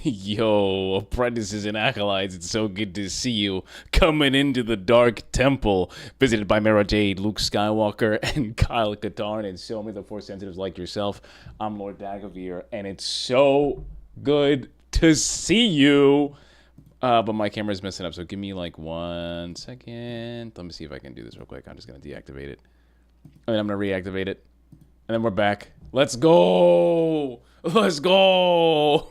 Yo, apprentices and acolytes, it's so good to see you coming into the Dark Temple, visited by Mara Jade, Luke Skywalker, and Kyle Katarn, and so many of the Force sensitives like yourself. I'm Lord Dagovere, and it's so good to see you. But my camera's messing up, so give me like 1 second. Let me see if I can do this real quick. I'm just going to deactivate it. And I'm going to reactivate it. And then we're back. Let's go! Let's go!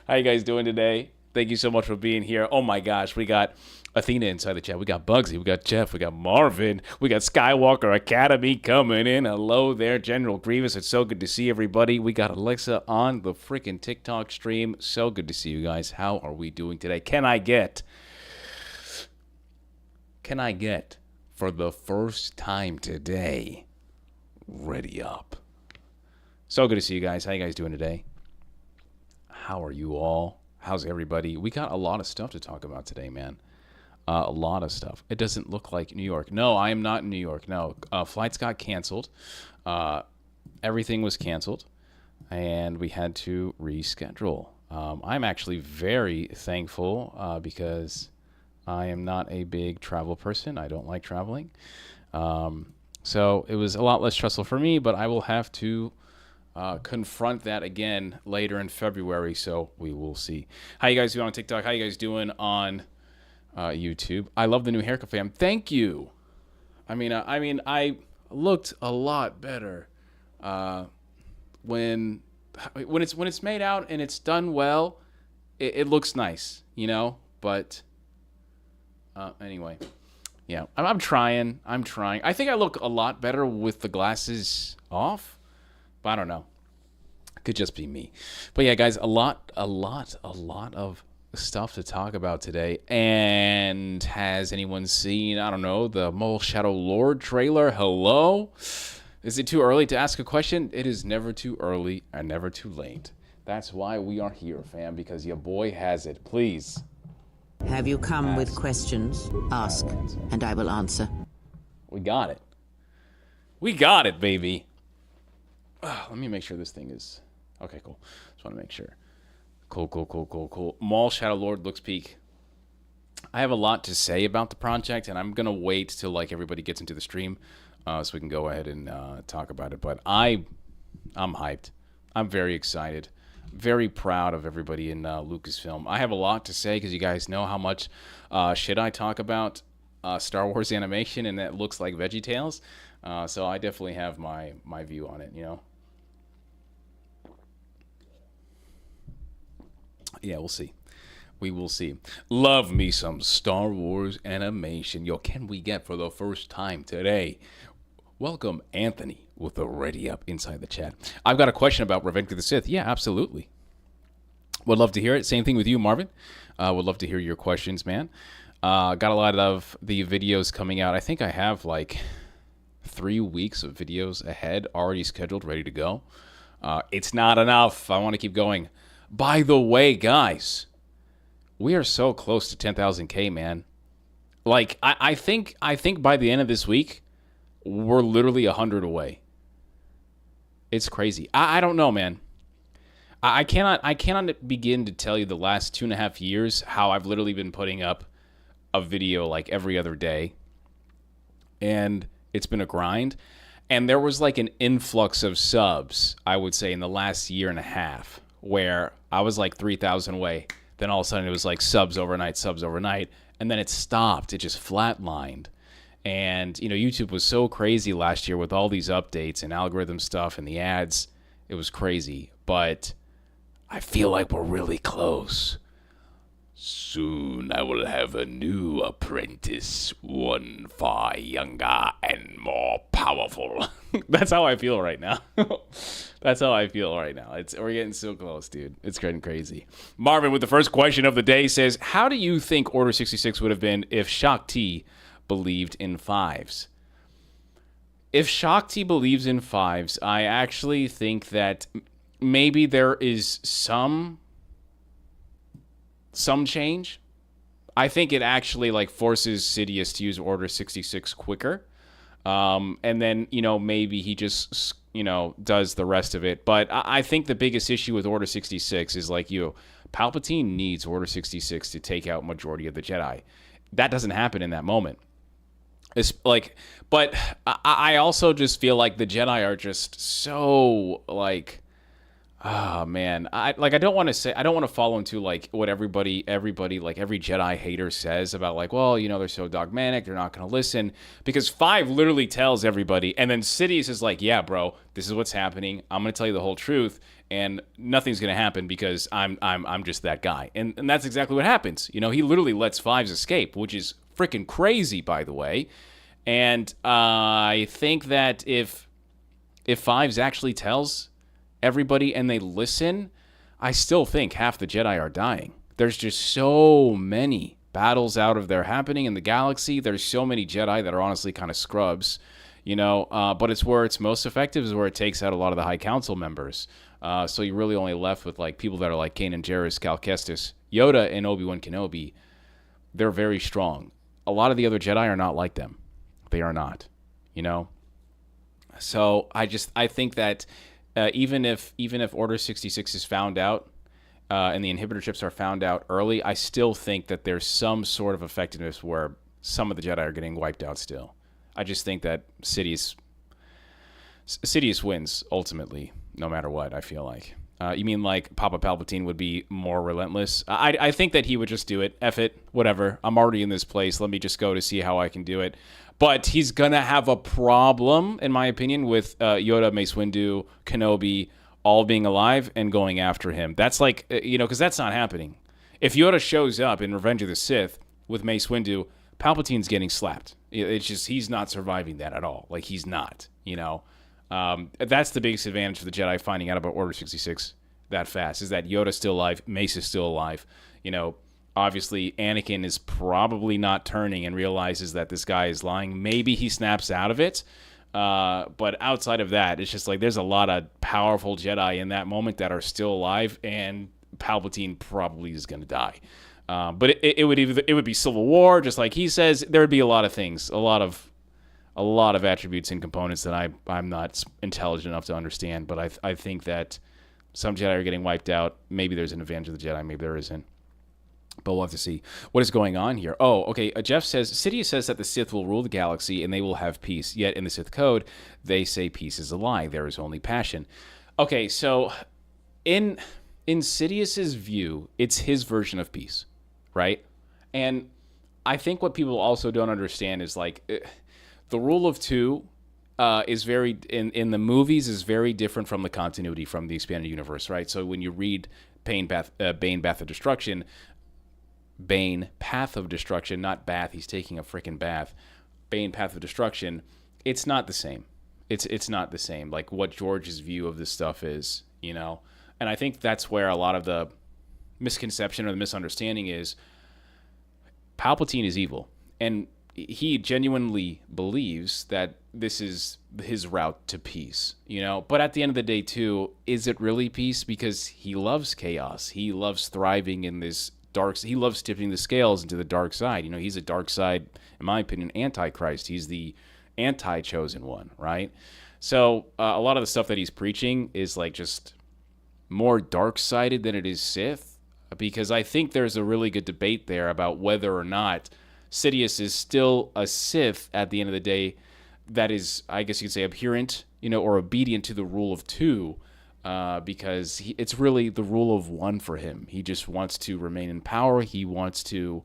How you guys doing today? Thank you so much for being here. Oh my gosh, we got Athena inside the chat. We got Bugsy, we got Jeff, we got Marvin, we got Skywalker Academy coming in. Hello there, General Grievous. It's so good to see everybody. We got Alexa on the freaking TikTok stream. So good to see you guys. How are we doing today? Can I get, for the first time today, ready up? So good to see you guys. How you guys doing today? How are you all? How's everybody? We got a lot of stuff to talk about today, man. A lot of stuff. It doesn't look like New York. No, I am not in New York. No, flights got canceled. Everything was canceled, and we had to reschedule. I'm actually very thankful because I am not a big travel person. I don't like traveling. So it was a lot less stressful for me, but I will have to confront that again later in February, so we will see. How you guys doing on TikTok? How you guys doing on YouTube? I love the new haircut, fam. Thank you. I mean, I looked a lot better when it's made out and it's done well. It looks nice, you know. But anyway, yeah, I'm trying. I think I look a lot better with the glasses off. But I don't know. Could just be me. But yeah, guys, a lot of stuff to talk about today. And has anyone seen, I don't know, the Mole Shadow Lord trailer? Hello? Is it too early to ask a question? It is never too early and never too late. That's why we are here, fam, because your boy has it. Please. Have you come with questions? Ask, and I will answer. We got it. We got it, baby. Let me make sure this thing is... Okay, cool. Just want to make sure. Cool. Maul Shadow Lord looks peak. I have a lot to say about the project, and I'm going to wait till like everybody gets into the stream so we can go ahead and talk about it. But I'm hyped. I'm very excited. Very proud of everybody in Lucasfilm. I have a lot to say because you guys know how much shit I talk about Star Wars animation, and that looks like VeggieTales. So I definitely have my view on it, you know. Yeah, we'll see. We will see. Love me some Star Wars animation. Yo, can we get for the first time today? Welcome, Anthony, with the ready up inside the chat. I've got a question about Revenge of the Sith. Yeah, absolutely. Would love to hear it. Same thing with you, Marvin. Would love to hear your questions, man. Got a lot of the videos coming out. I think I have like 3 weeks of videos ahead already scheduled, ready to go. It's not enough. I want to keep going. By the way, guys, we are so close to 10,000K, man. Like, I think by the end of this week, we're literally 100 away. It's crazy. I don't know, man. I cannot begin to tell you the last 2.5 years how I've literally been putting up a video like every other day. And it's been a grind. And there was like an influx of subs, I would say, in the last 1.5 years, where I was like 3,000 away. Then all of a sudden it was like subs overnight. And then it stopped. It just flatlined. And, you know, YouTube was so crazy last year with all these updates and algorithm stuff and the ads. It was crazy. But I feel like we're really close. Soon I will have a new apprentice, one far younger and more powerful. That's how I feel right now. We're getting so close, dude. It's getting crazy. Marvin with the first question of the day says, how do you think Order 66 would have been if Shakti believed in fives? If Shakti believes in fives, I actually think that maybe there is some change. I think it actually like forces Sidious to use Order 66 quicker. And then, you know, maybe he just does the rest of it. But I think the biggest issue with Order 66 is like Palpatine needs Order 66 to take out majority of the Jedi. That doesn't happen in that moment. It's like, but I also just feel like the Jedi are just so like, oh man, I don't want to fall into like what everybody like every Jedi hater says about like, well, they're so dogmatic, they're not going to listen, because 5 literally tells everybody, and then Sidious is like, yeah, bro, this is what's happening. I'm going to tell you the whole truth, and nothing's going to happen because I'm just that guy, and that's exactly what happens. He literally lets 5s escape, which is freaking crazy, by the way. And I think that if 5s actually tells everybody and they listen, I still think half the Jedi are dying. There's just so many battles out of there happening in the galaxy. There's so many Jedi that are honestly kind of scrubs, but it's where it's most effective is where it takes out a lot of the High Council members. So you're really only left with like people that are like Kanan Jarrus, Cal Kestis, Yoda, and Obi-Wan Kenobi. They're very strong. A lot of the other Jedi are not like them. They are not, So I think that even if Order 66 is found out and the inhibitor chips are found out early, I still think that there's some sort of effectiveness where some of the Jedi are getting wiped out still. I just think that Sidious wins ultimately, no matter what, I feel like. You mean like Papa Palpatine would be more relentless? I think that he would just do it. F it, whatever. I'm already in this place. Let me just go to see how I can do it. But he's going to have a problem, in my opinion, with Yoda, Mace Windu, Kenobi all being alive and going after him. That's like, because that's not happening. If Yoda shows up in Revenge of the Sith with Mace Windu, Palpatine's getting slapped. It's just, he's not surviving that at all. Like, he's not, That's the biggest advantage for the Jedi finding out about Order 66 that fast, is that Yoda's still alive, Mace is still alive, Obviously, Anakin is probably not turning and realizes that this guy is lying. Maybe he snaps out of it. But outside of that, it's just like there's a lot of powerful Jedi in that moment that are still alive, and Palpatine probably is going to die. But it would be civil war, just like he says. There would be a lot of things, a lot of attributes and components that I'm not intelligent enough to understand. But I think that some Jedi are getting wiped out. Maybe there's an advantage of the Jedi. Maybe there isn't. But we'll have to see what is going on here. Oh, okay. Jeff says, Sidious says that the Sith will rule the galaxy and they will have peace. Yet in the Sith code, they say peace is a lie. There is only passion. Okay, so in Sidious's view, it's his version of peace, right? And I think what people also don't understand is like the rule of 2 is very, in the movies, is very different from the continuity from the expanded universe, right? So when you read Bane, Path of Destruction, Bane, Path of Destruction, not Bath, he's taking a freaking bath. Bane, Path of Destruction, it's not the same. It's not the same, like what George's view of this stuff is, And I think that's where a lot of the misconception or the misunderstanding is. Palpatine is evil, and he genuinely believes that this is his route to peace, But at the end of the day, too, is it really peace? Because he loves chaos. He loves thriving in this he loves tipping the scales into the dark side. He's a dark side, in my opinion, antichrist. He's the anti-chosen one, right? So a lot of the stuff that he's preaching is like just more dark-sided than it is Sith, because I think there's a really good debate there about whether or not Sidious is still a Sith at the end of the day that is, I guess you could say, adherent, or obedient to the rule of 2, because it's really the rule of 1 for him. He just wants to remain in power. He wants to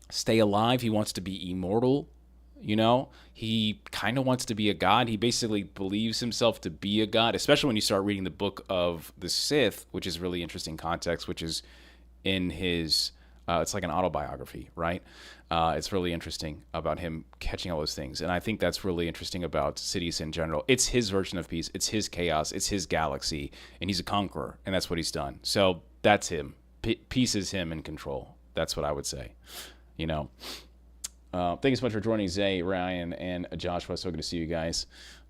stay alive. He wants to be immortal. He kind of wants to be a god. He basically believes himself to be a god, especially when you start reading the Book of the Sith, which is really interesting context, which is in his, it's like an autobiography, right? It's really interesting about him catching all those things. And I think that's really interesting about Sidious in general. It's his version of peace. It's his chaos. It's his galaxy. And he's a conqueror. And that's what he's done. So that's him. Peace is him in control. That's what I would say. Thank you so much for joining Zay, Ryan, and Joshua. So good to see you guys.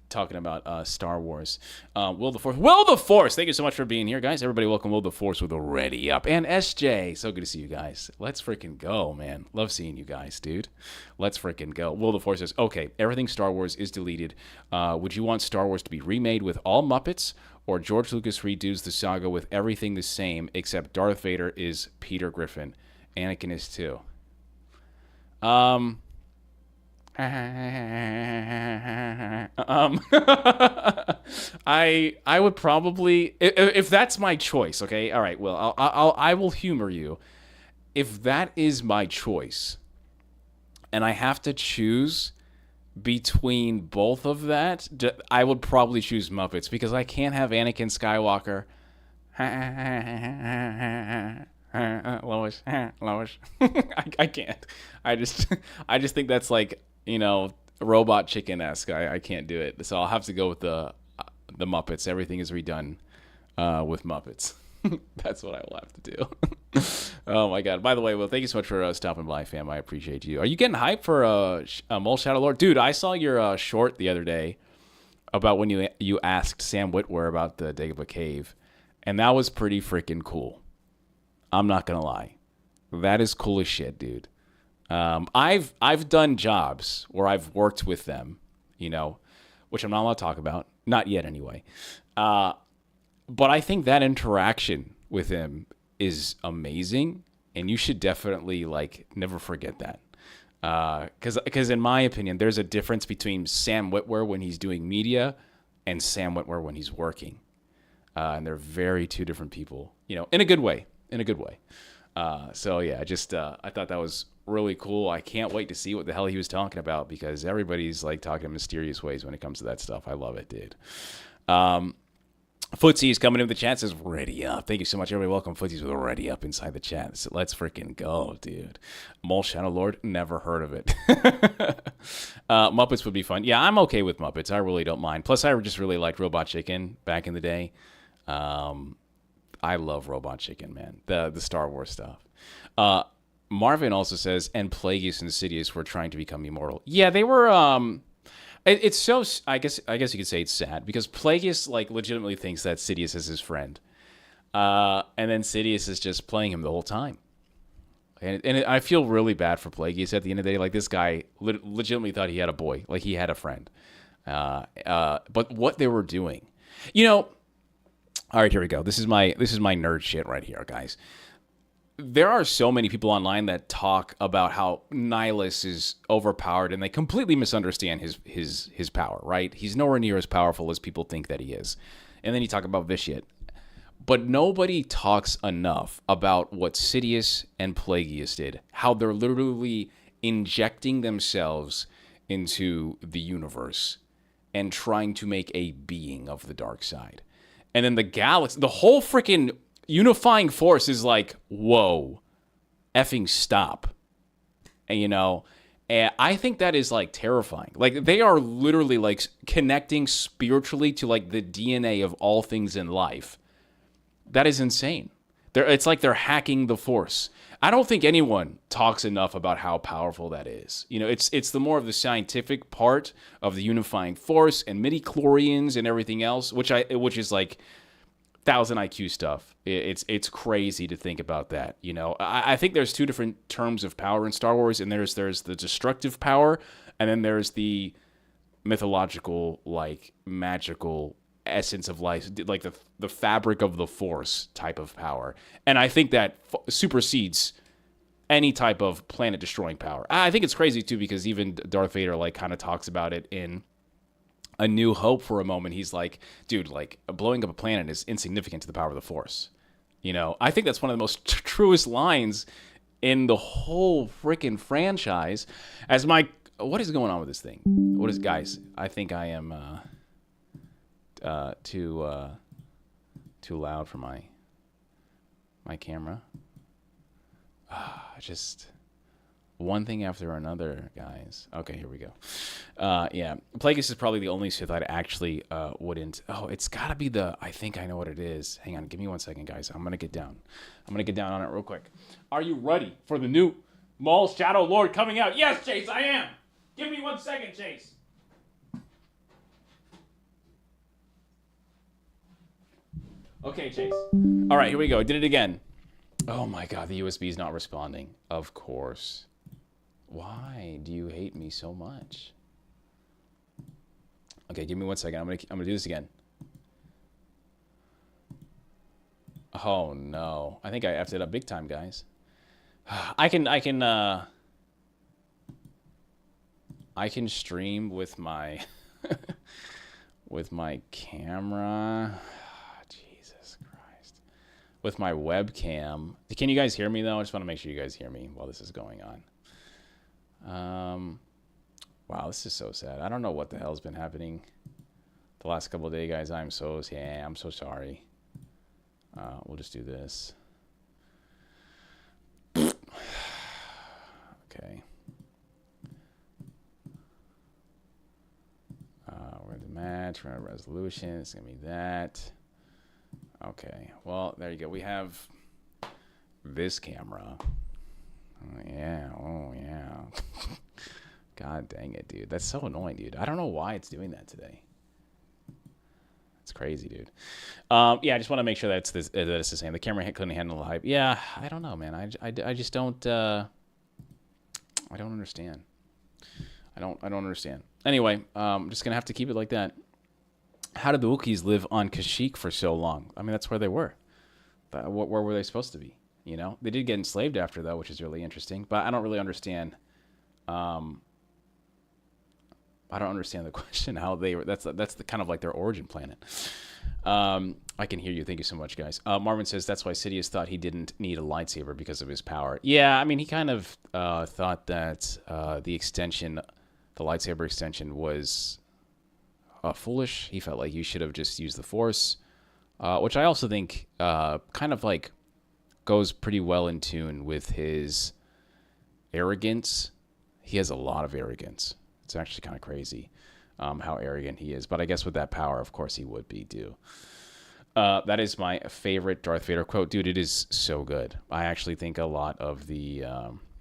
talking about Star Wars. Will the Force, thank you so much for being here, guys. Everybody, welcome Will the Force with a Ready Up. And SJ, so good to see you guys. Let's freaking go, man. Love seeing you guys, dude. Let's freaking go. Will the Force says, okay, everything Star Wars is deleted. Would you want Star Wars to be remade with all Muppets, or George Lucas redoes the saga with everything the same except Darth Vader is Peter Griffin? Anakin is too. I would probably, if that's my choice, okay, all right, well, I will humor you. If that is my choice, and I have to choose between both of that, I would probably choose Muppets, because I can't have Anakin Skywalker. Lois. I can't. I just think that's like, you know, robot chicken-esque. I can't do it. So I'll have to go with the Muppets. Everything is redone with Muppets. That's what I will have to do. Oh my God. By the way, Will, thank you so much for stopping by, fam. I appreciate you. Are you getting hyped for Mole Shadow Lord? Dude, I saw your short the other day about when you asked Sam Witwer about the Dagobah Cave, and that was pretty freaking cool. I'm not gonna lie. That is cool as shit, dude. I've done jobs where I've worked with them, you know, which I'm not allowed to talk about. Not yet, anyway. But I think that interaction with him is amazing, and you should definitely, like, never forget that. Because in my opinion, there's a difference between Sam Witwer when he's doing media and Sam Witwer when he's working. And they're very two different people, you know, in a good way. So yeah, just I thought that was really cool. I can't wait to see what the hell he was talking about, because everybody's like talking in mysterious ways when it comes to that stuff. I love it, dude. Footsie's coming in the chat, says Ready Up. Thank you so much, everybody. Welcome, Footsie's with a Ready Up inside the chat. So let's freaking go, dude. Mole Shadow Lord, never heard of it. Muppets would be fun. Yeah, I'm okay with Muppets. I really don't mind. Plus, I just really liked Robot Chicken back in the day. I love Robot Chicken, man. The Star Wars stuff. Marvin also says, and Plagueis and Sidious were trying to become immortal. Yeah, they were. It's so. I guess you could say it's sad, because Plagueis like legitimately thinks that Sidious is his friend, and then Sidious is just playing him the whole time. And I feel really bad for Plagueis at the end of the day. Like, this guy legitimately thought he had a boy, like he had a friend. But what they were doing, you know. All right, here we go. This is my nerd shit right here, guys. There are so many people online that talk about how Nihilus is overpowered, and they completely misunderstand his power, right? He's nowhere near as powerful as people think that he is. And then you talk about Vitiate. But nobody talks enough about what Sidious and Plagueis did, how they're literally injecting themselves into the universe and trying to make a being of the dark side. And then the galaxy, the whole freaking unifying force is like, whoa, effing stop. And, you know, and I think that is like terrifying. Like, they are literally like connecting spiritually to like the DNA of all things in life. That is insane. It's like they're hacking the force. I don't think anyone talks enough about how powerful that is. You know, it's the more of the scientific part of the unifying force and midi-chlorians and everything else, which is like 1,000 IQ stuff. It's crazy to think about that. You know, I think there's two different terms of power in Star Wars, and there's the destructive power, and then there's the mythological, like magical essence of life, like the fabric of the force type of power. And I think that supersedes any type of planet destroying power. I think it's crazy too, because even Darth Vader like kind of talks about it in A New Hope for a moment. He's like, dude, like blowing up a planet is insignificant to the power of the force. You know, I think that's one of the most truest lines in the whole freaking franchise. What is going on with this thing? What is, guys? I think I am too loud for my camera. Just one thing after another, guys. Okay, here we go. Yeah, Plagueis is probably the only Sith I'd actually wouldn't. Oh, it's gotta be I think I know what it is. Hang on, give me 1 second, guys. I'm gonna get down on it real quick. Are you ready for the new Maul Shadow Lord coming out? Yes, Chase, I am. Give me 1 second, Chase. Okay, Chase. All right, here we go. I did it again. Oh my God, the USB is not responding. Of course. Why do you hate me so much? Okay, give me 1 second. I'm gonna do this again. Oh no, I think I effed it up big time, guys. I can stream with my with my camera. Jesus Christ. With my webcam. Can you guys hear me though? I just want to make sure you guys hear me while this is going on. Wow, this is so sad. I don't know what the hell's been happening the last couple of days, guys. I'm so sorry. We'll just do this. Okay. We're at the match. We're at resolution. It's gonna be that. Okay. Well, there you go. We have this camera. Oh yeah. Oh yeah. God dang it, dude. That's so annoying, dude. I don't know why it's doing that today. It's crazy, dude. Yeah, I just want to make sure that it's the same. The camera couldn't handle the hype. Yeah, I don't know, man. I just don't. I don't understand. I don't understand. Anyway, I'm just gonna have to keep it like that. How did the Wookiees live on Kashyyyk for so long? I mean, that's where they were. But where were they supposed to be? You know, they did get enslaved after though, which is really interesting. But I don't really understand. I don't understand the question. How they were? That's the kind of like their origin planet. I can hear you. Thank you so much, guys. Marvin says that's why Sidious thought he didn't need a lightsaber because of his power. Yeah, I mean, he kind of thought that the lightsaber extension was foolish. He felt like you should have just used the Force, which I also think kind of like goes pretty well in tune with his arrogance. He has a lot of arrogance. It's actually kind of crazy how arrogant he is. But I guess with that power, of course, he would be too. That is my favorite Darth Vader quote. Dude, it is so good. I actually think a lot of the...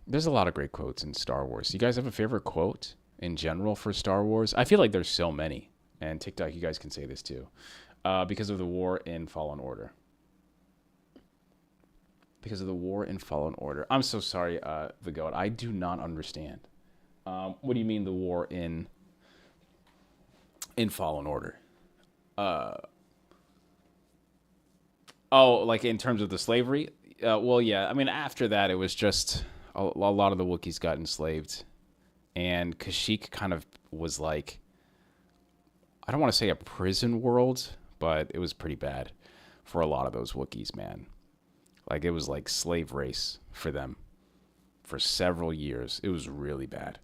there's a lot of great quotes in Star Wars. You guys have a favorite quote in general for Star Wars? I feel like there's so many. And TikTok, you guys can say this too. Because of the war in Fallen Order. Because of the war in Fallen Order. I'm so sorry, the goat. I do not understand. What do you mean the war in Fallen Order? Oh, like in terms of the slavery? Well, yeah. I mean, after that, it was just a lot of the Wookiees got enslaved. And Kashyyyk kind of was like, I don't want to say a prison world, but it was pretty bad for a lot of those Wookiees, man. Like, it was like slave race for them for several years. It was really bad.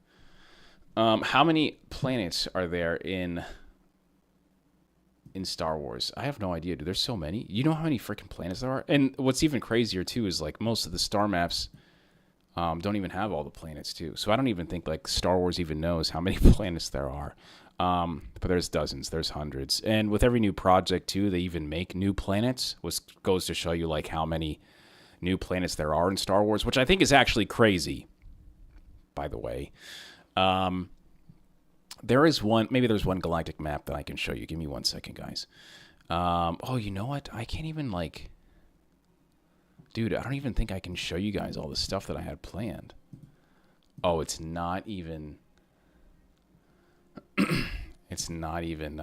How many planets are there in Star Wars? I have no idea, dude. There's so many. You know how many freaking planets there are? And what's even crazier, too, is like most of the star maps don't even have all the planets, too. So I don't even think like Star Wars even knows how many planets there are. But there's dozens. There's hundreds. And with every new project, too, they even make new planets, which goes to show you like how many new planets there are in Star Wars, which I think is actually crazy, by the way. There is one, maybe there's one galactic map that I can show you. Give me 1 second, guys. Oh, you know what? I can't even like, dude, I don't even think I can show you guys all the stuff that I had planned. Oh, it's not even, it's not even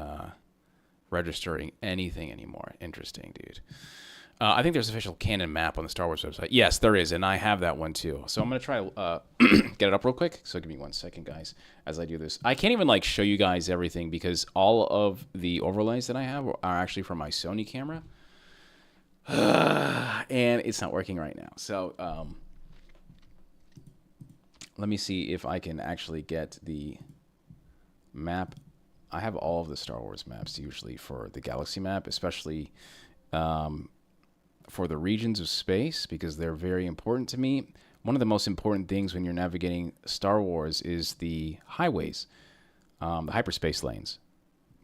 registering anything anymore. Interesting, dude. I think there's an official canon map on the Star Wars website. Yes, there is, and I have that one too. So I'm going to try get it up real quick. So give me 1 second, guys, as I do this. I can't even like show you guys everything because all of the overlays that I have are actually from my Sony camera. And it's not working right now. So let me see if I can actually get the map. I have all of the Star Wars maps usually for the galaxy map, especially for the regions of space, because they're very important to me. One of the most important things when you're navigating Star Wars is the highways, the hyperspace lanes.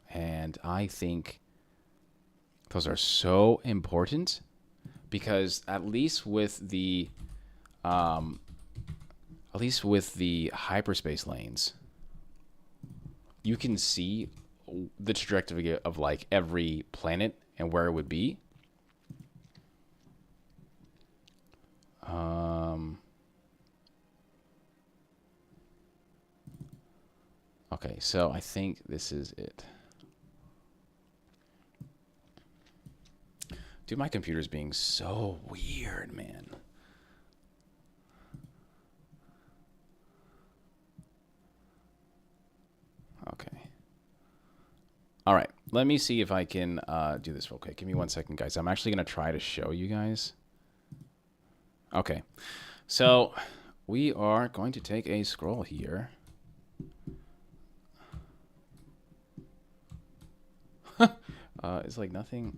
And I think those are so important because at least with the hyperspace lanes, you can see the trajectory of like every planet and where it would be. Okay, so I think this is it. Dude, my computer's being so weird, man. Okay. All right, let me see if I can do this real quick. Give me 1 second, guys. I'm actually going to try to show you guys. Okay, so we are going to take a scroll here. It's like nothing.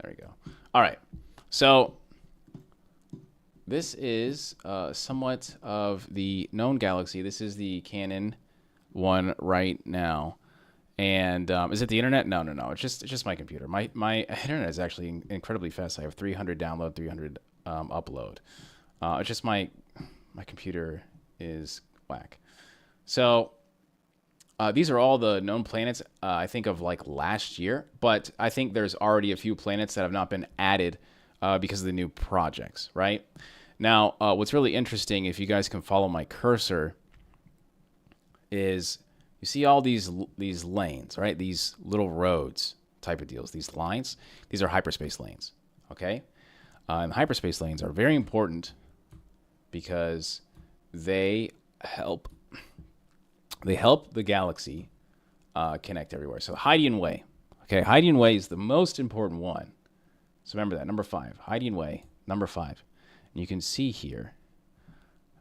There we go. All right, so this is somewhat of the known galaxy. This is the canon one right now. And is it the internet? No. It's just my computer. My internet is actually incredibly fast. I have 300 download, 300 upload. It's just my computer is whack. So these are all the known planets. I think of like last year, but I think there's already a few planets that have not been added because of the new projects. Right now, what's really interesting, if you guys can follow my cursor, is you see all these lanes, right? These little roads type of deals, these lines, these are hyperspace lanes, okay? And hyperspace lanes are very important because they help the galaxy connect everywhere. So Hydian Way, okay? Hydian Way is the most important one. So remember that, number 5, Hydian Way, number 5. And you can see here,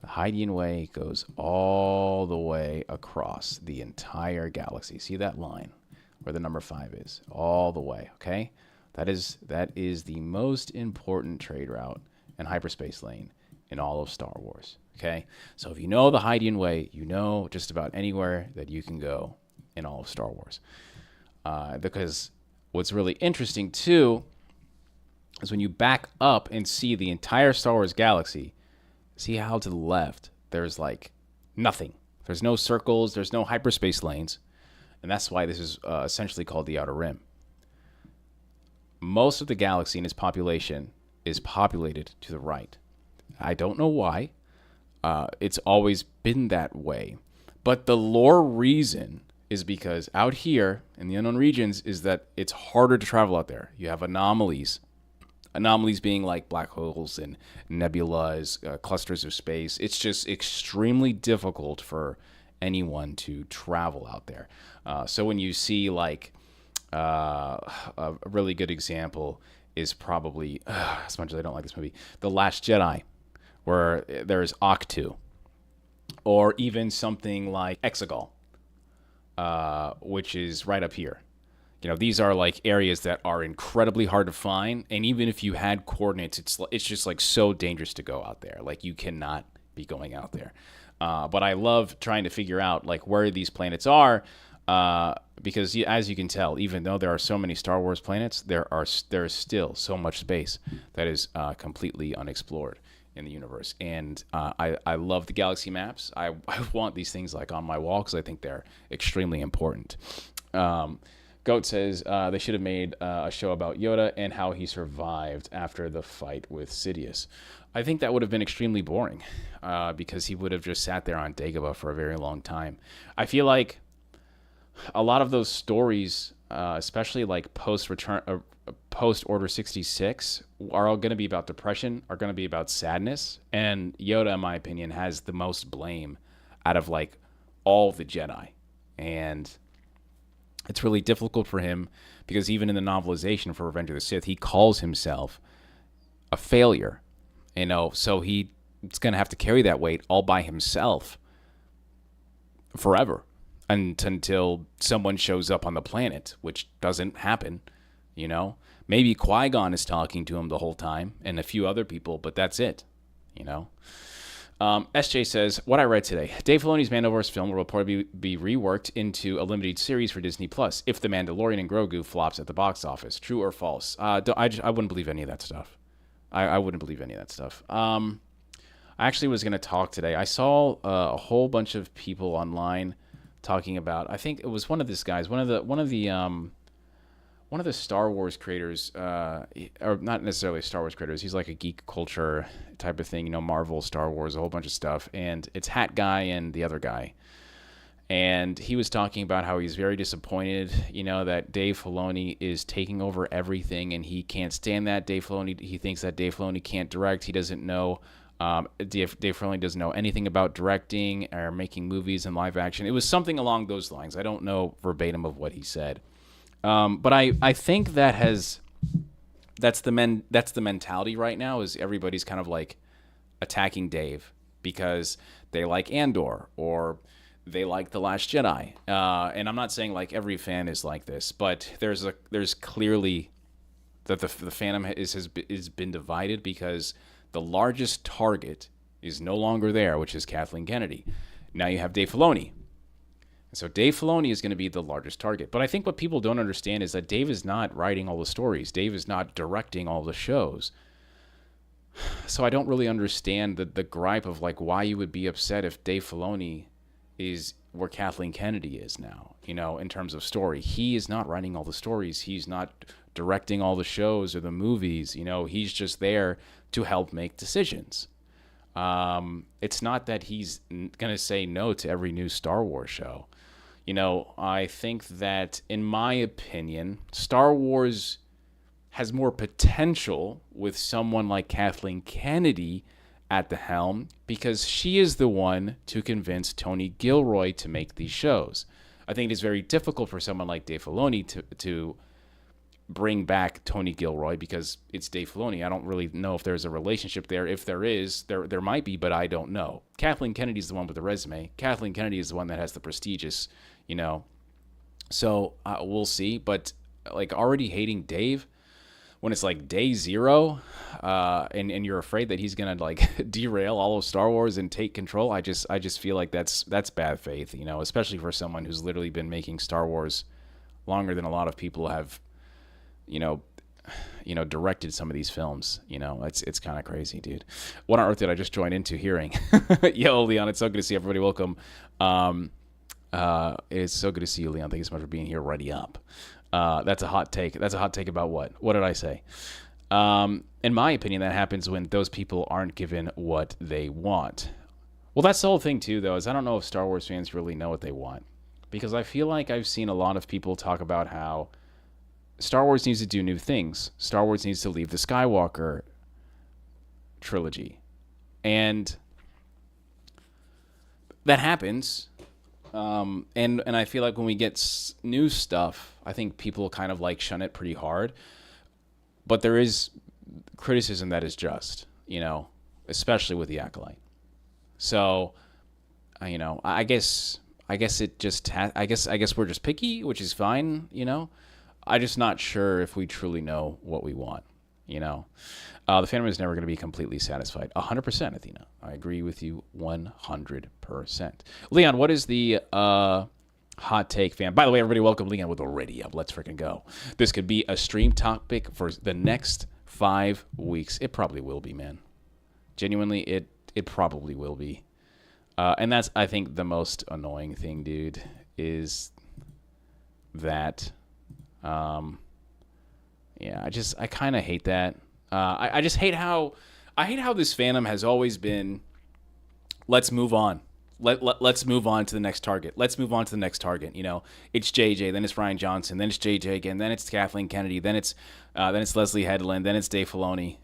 the Hydian Way goes all the way across the entire galaxy. See that line where the number 5 is? All the way, okay? That is the most important trade route and hyperspace lane in all of Star Wars, okay? So if you know the Hydian Way, you know just about anywhere that you can go in all of Star Wars. Because what's really interesting, too, is when you back up and see the entire Star Wars galaxy, see how to the left, there's like nothing. There's no circles. There's no hyperspace lanes. And that's why this is essentially called the Outer Rim. Most of the galaxy and its population is populated to the right. I don't know why. It's always been that way. But the lore reason is because out here in the unknown regions is that it's harder to travel out there. You have anomalies. Anomalies being like black holes and nebulas, clusters of space. It's just extremely difficult for anyone to travel out there. So when you see like a really good example is probably, as much as I don't like this movie, The Last Jedi, where there's ahch-to, or even something like Exegol, which is right up here. You know, these are like areas that are incredibly hard to find, and even if you had coordinates, it's just like so dangerous to go out there. Like you cannot be going out there. But I love trying to figure out like where these planets are, because as you can tell, even though there are so many Star Wars planets, there's still so much space that is completely unexplored in the universe. And I love the galaxy maps. I want these things like on my wall because I think they're extremely important. Goat says they should have made a show about Yoda and how he survived after the fight with Sidious. I think that would have been extremely boring because he would have just sat there on Dagobah for a very long time. I feel like a lot of those stories, especially like post Order 66, are all going to be about depression, are going to be about sadness. And Yoda, in my opinion, has the most blame out of like all the Jedi. And it's really difficult for him because even in the novelization for Revenge of the Sith, he calls himself a failure, you know, so he's going to have to carry that weight all by himself forever until someone shows up on the planet, which doesn't happen, you know. Maybe Qui-Gon is talking to him the whole time and a few other people, but that's it, you know. SJ says, what I read today, Dave Filoni's Mandalorian film will probably be reworked into a limited series for Disney Plus if The Mandalorian and Grogu flops at the box office. True or false? I wouldn't believe any of that stuff. I wouldn't believe any of that stuff. I actually was going to talk today. I saw a whole bunch of people online talking about, I think it was one of these guys, one of the one of the Star Wars creators, or not necessarily Star Wars creators, he's like a geek culture type of thing, Marvel, Star Wars, a whole bunch of stuff. And it's Hat Guy and the other guy. And he was talking about how he's very disappointed, that Dave Filoni is taking over everything, and he can't stand that. He thinks that Dave Filoni can't direct. He doesn't know, Dave Filoni doesn't know anything about directing or making movies and live action. It was something along those lines. I don't know verbatim of what he said. But I think that's the mentality right now, is everybody's kind of like attacking Dave because they like Andor or they like The Last Jedi. And I'm not saying like every fan is like this, but there's clearly that the fandom has been divided because the largest target is no longer there, which is Kathleen Kennedy. Now you have Dave Filoni. So Dave Filoni is going to be the largest target. But I think what people don't understand is that Dave is not writing all the stories. Dave is not directing all the shows. So I don't really understand the gripe of like why you would be upset if Dave Filoni is where Kathleen Kennedy is now, in terms of story. He is not writing all the stories. He's not directing all the shows or the movies. He's just there to help make decisions. It's not that he's going to say no to every new Star Wars show. I think that, in my opinion, Star Wars has more potential with someone like Kathleen Kennedy at the helm because she is the one to convince Tony Gilroy to make these shows. I think it is very difficult for someone like Dave Filoni to bring back Tony Gilroy because it's Dave Filoni. I don't really know if there's a relationship there. If there is, there might be, but I don't know. Kathleen Kennedy is the one with the resume. Kathleen Kennedy is the one that has the prestigious, So we'll see. But like already hating Dave when it's like day zero, and you're afraid that he's gonna like derail all of Star Wars and take control. I just feel like that's bad faith, especially for someone who's literally been making Star Wars longer than a lot of people have, directed some of these films. It's kind of crazy, dude. What on earth did I just join into hearing? Yo, Leon, it's so good to see everybody. Welcome. It's so good to see you, Leon. Thank you so much for being here. Ready up. That's a hot take. That's a hot take about what? What did I say? In my opinion, that happens when those people aren't given what they want. Well, that's the whole thing too, though, is I don't know if Star Wars fans really know what they want. Because I feel like I've seen a lot of people talk about how Star Wars needs to do new things. Star Wars needs to leave the Skywalker trilogy. And that happens. And I feel like when we get new stuff, I think people kind of like shun it pretty hard. But there is criticism that is just, especially with the Acolyte. So, I guess it just I guess we're just picky, which is fine, I'm just not sure if we truly know what we want, The fandom is never going to be completely satisfied. 100%, Athena. I agree with you 100%. Leon, what is the hot take, fam? By the way, everybody, welcome Leon with Already Up. Let's freaking go. This could be a stream topic for the next 5 weeks. It probably will be, man. Genuinely, it probably will be. And that's, I think, the most annoying thing, dude, is that, I kind of hate that. I just hate how this fandom has always been, let's move on. Let's move on to the next target. Let's move on to the next target. It's JJ, then it's Rian Johnson, then it's JJ again, then it's Kathleen Kennedy, then it's Leslie Headland, then it's Dave Filoni.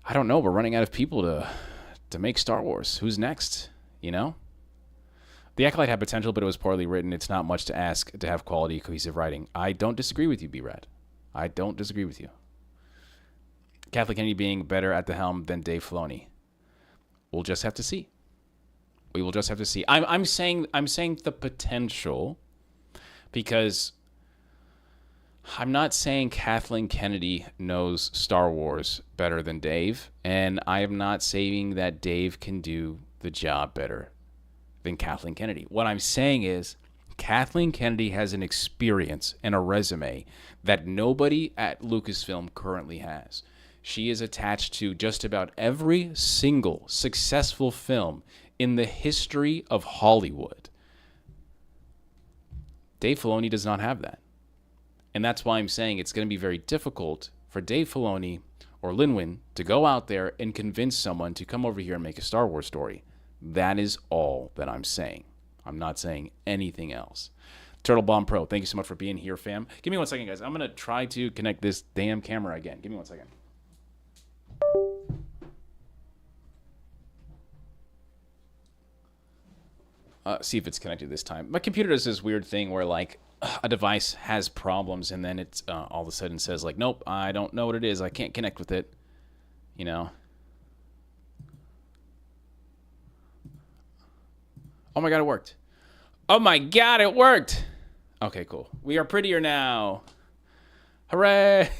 I don't know. We're running out of people to make Star Wars. Who's next? The Acolyte had potential, but it was poorly written. It's not much to ask to have quality, cohesive writing. I don't disagree with you, B-Rad. I don't disagree with you. Kathleen Kennedy being better at the helm than Dave Filoni. We'll just have to see. We will just have to see. I'm saying the potential because I'm not saying Kathleen Kennedy knows Star Wars better than Dave, and I am not saying that Dave can do the job better than Kathleen Kennedy. What I'm saying is Kathleen Kennedy has an experience and a resume that nobody at Lucasfilm currently has. She is attached to just about every single successful film in the history of Hollywood. Dave Filoni does not have that. And that's why I'm saying it's going to be very difficult for Dave Filoni or Lin-Win to go out there and convince someone to come over here and make a Star Wars story. That is all that I'm saying. I'm not saying anything else. Turtle Bomb Pro, thank you so much for being here, fam. Give me 1 second, guys. I'm going to try to connect this damn camera again. Give me 1 second. See if it's connected this time. My computer does this weird thing where, like, a device has problems and then it's all of a sudden says, like, nope, I don't know what it is. I can't connect with it. You know? Oh my God, it worked. Oh my God, it worked. Okay, cool. We are prettier now. Hooray.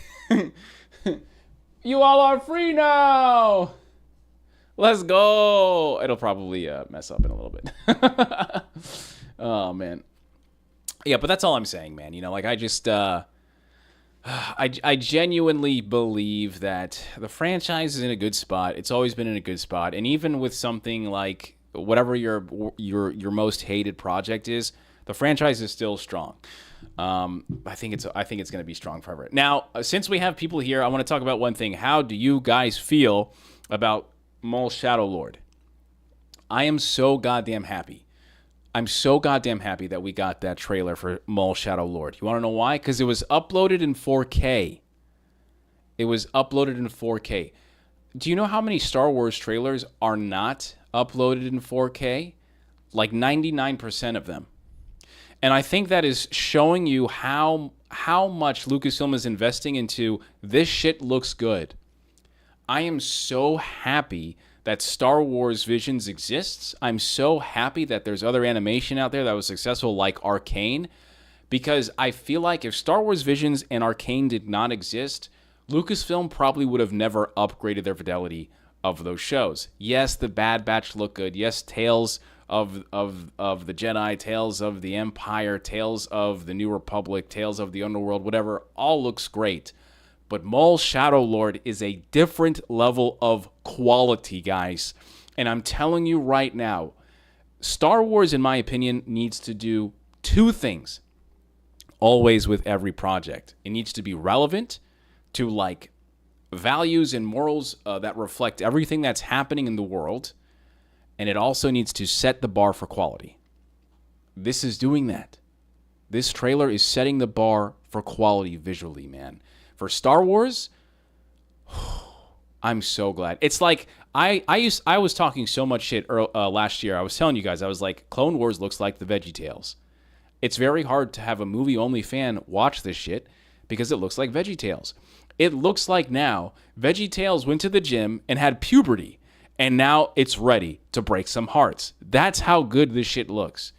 You all are free now. Let's go. It'll probably mess up in a little bit. Oh, man. Yeah, but that's all I'm saying, man. You know, like, I just, I genuinely believe that the franchise is in a good spot. It's always been in a good spot. And even with something like whatever your most hated project is, the franchise is still strong. I think it's going to be strong forever. Now, since we have people here, I want to talk about one thing. How do you guys feel about Maul Shadow Lord? I am so goddamn happy. I'm so goddamn happy that we got that trailer for Maul Shadow Lord. You want to know why? Because it was uploaded in 4K. It was uploaded in 4K. Do you know how many Star Wars trailers are not uploaded in 4K? Like 99% of them. And I think that is showing you how much Lucasfilm is investing into this shit looks good. I am so happy that Star Wars Visions exists. I'm so happy that there's other animation out there that was successful like Arcane, because I feel like if Star Wars Visions and Arcane did not exist, Lucasfilm probably would have never upgraded their fidelity of those shows. Yes, the Bad Batch look good. Yes, Tales of the Jedi, Tales of the Empire, Tales of the New Republic, Tales of the Underworld, whatever, all looks great. But Maul Shadow Lord is a different level of quality, guys. And I'm telling you right now, Star Wars, in my opinion, needs to do two things always with every project. It needs to be relevant to, like, values and morals that reflect everything that's happening in the world. And it also needs to set the bar for quality. This is doing that. This trailer is setting the bar for quality visually, man. For Star Wars, I'm so glad. It's like I was talking so much shit last year. I was telling you guys, I was like, Clone Wars looks like the VeggieTales. It's very hard to have a movie-only fan watch this shit because it looks like VeggieTales. It looks like now VeggieTales went to the gym and had puberty, and now it's ready to break some hearts. That's how good this shit looks.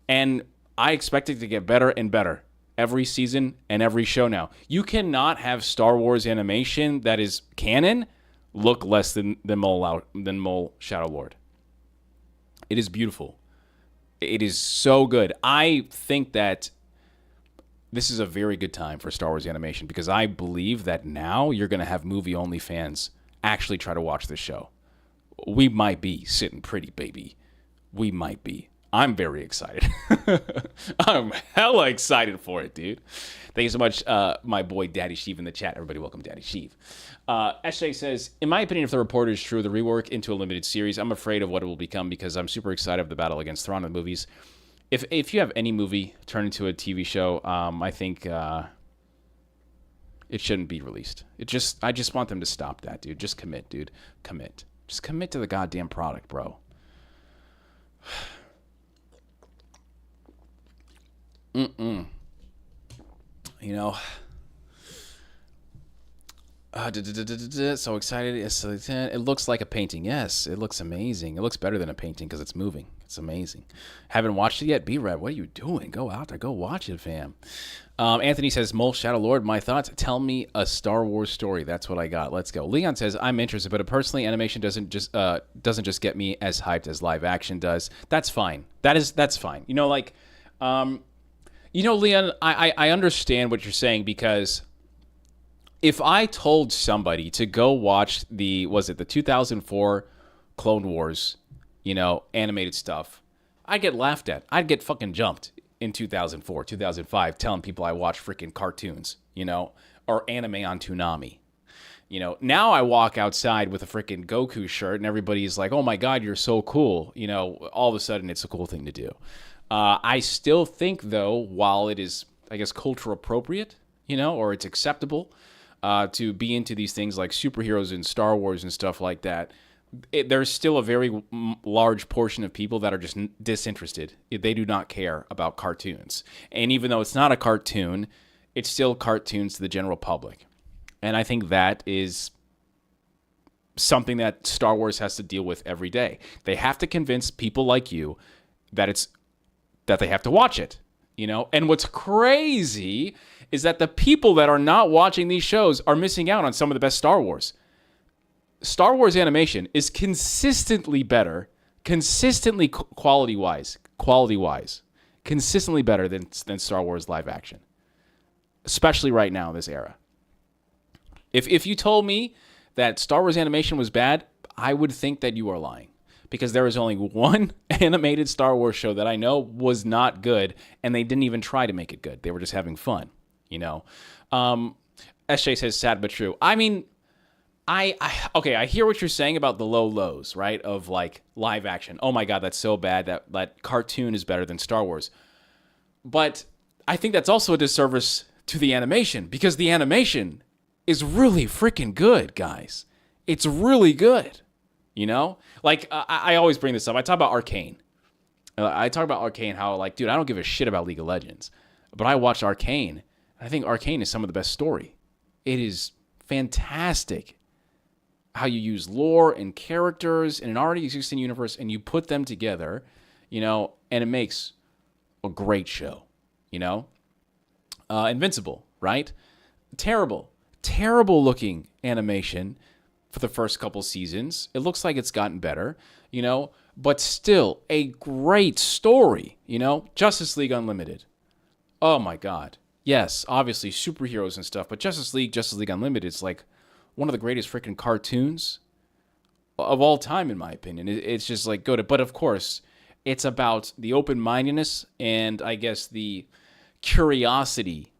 And I expect it to get better and better every season and every show now. You cannot have Star Wars animation that is canon look less than Maul Shadow Lord. It is beautiful. It is so good. I think that this is a very good time for Star Wars animation because I believe that now you're going to have movie-only fans actually try to watch this show. We might be sitting pretty, baby. We might be. I'm very excited. I'm hella excited for it, dude. Thank you so much, my boy Daddy Sheev in the chat. Everybody welcome Daddy Sheev. SJ says, in my opinion, if the report is true, the rework into a limited series, I'm afraid of what it will become because I'm super excited of the battle against Thrawn in the movies. If you have any movie turn into a TV show, I think it shouldn't be released. I just want them to stop that, dude. Just commit, dude. Commit. Just commit to the goddamn product, bro. You know, so excited. It looks like a painting. Yes, it looks amazing. It looks better than a painting because it's moving. It's amazing. Haven't watched it yet? B-Red, what are you doing? Go out there. Go watch it, fam. Anthony says, Maul Shadow Lord, my thoughts. Tell me a Star Wars story. That's what I got. Let's go. Leon says, I'm interested, but personally, animation doesn't just get me as hyped as live action does. That's fine. That's fine. You know, like, Leon, I understand what you're saying because if I told somebody to go watch the 2004 Clone Wars, animated stuff, I'd get laughed at. I'd get fucking jumped. in 2004, 2005, telling people I watch freaking cartoons, or anime on Toonami. Now I walk outside with a freaking Goku shirt and everybody's like, oh my God, you're so cool. All of a sudden it's a cool thing to do. I still think, though, while it is, I guess, culture appropriate, or it's acceptable to be into these things like superheroes and Star Wars and stuff like that, there's still a very large portion of people that are just disinterested. They do not care about cartoons. And even though it's not a cartoon, it's still cartoons to the general public. And I think that is something that Star Wars has to deal with every day. They have to convince people like you that they have to watch it, And what's crazy is that the people that are not watching these shows are missing out on some of the best Star Wars. Star Wars animation is consistently better, consistently quality-wise, consistently better than Star Wars live action, especially right now in this era. If you told me that Star Wars animation was bad, I would think that you are lying, because there is only one animated Star Wars show that I know was not good, and they didn't even try to make it good. They were just having fun, SJ says sad but true. I mean, I hear what you're saying about the low lows, right? Of like live action. Oh my God, that's so bad that cartoon is better than Star Wars. But I think that's also a disservice to the animation, because the animation is really freaking good, guys. It's really good, Like, I always bring this up. I talk about Arcane. How, like, dude, I don't give a shit about League of Legends. But I watched Arcane, and I think Arcane is some of the best story. It is fantastic how you use lore and characters in an already existing universe, and you put them together, and it makes a great show, Invincible, right? Terrible looking animation for the first couple seasons. It looks like it's gotten better, but still a great story, Justice League Unlimited. Oh my God. Yes, obviously superheroes and stuff, but Justice League Unlimited is like one of the greatest freaking cartoons of all time, in my opinion. It's just like good. But of course, it's about the open-mindedness and I guess the curiosity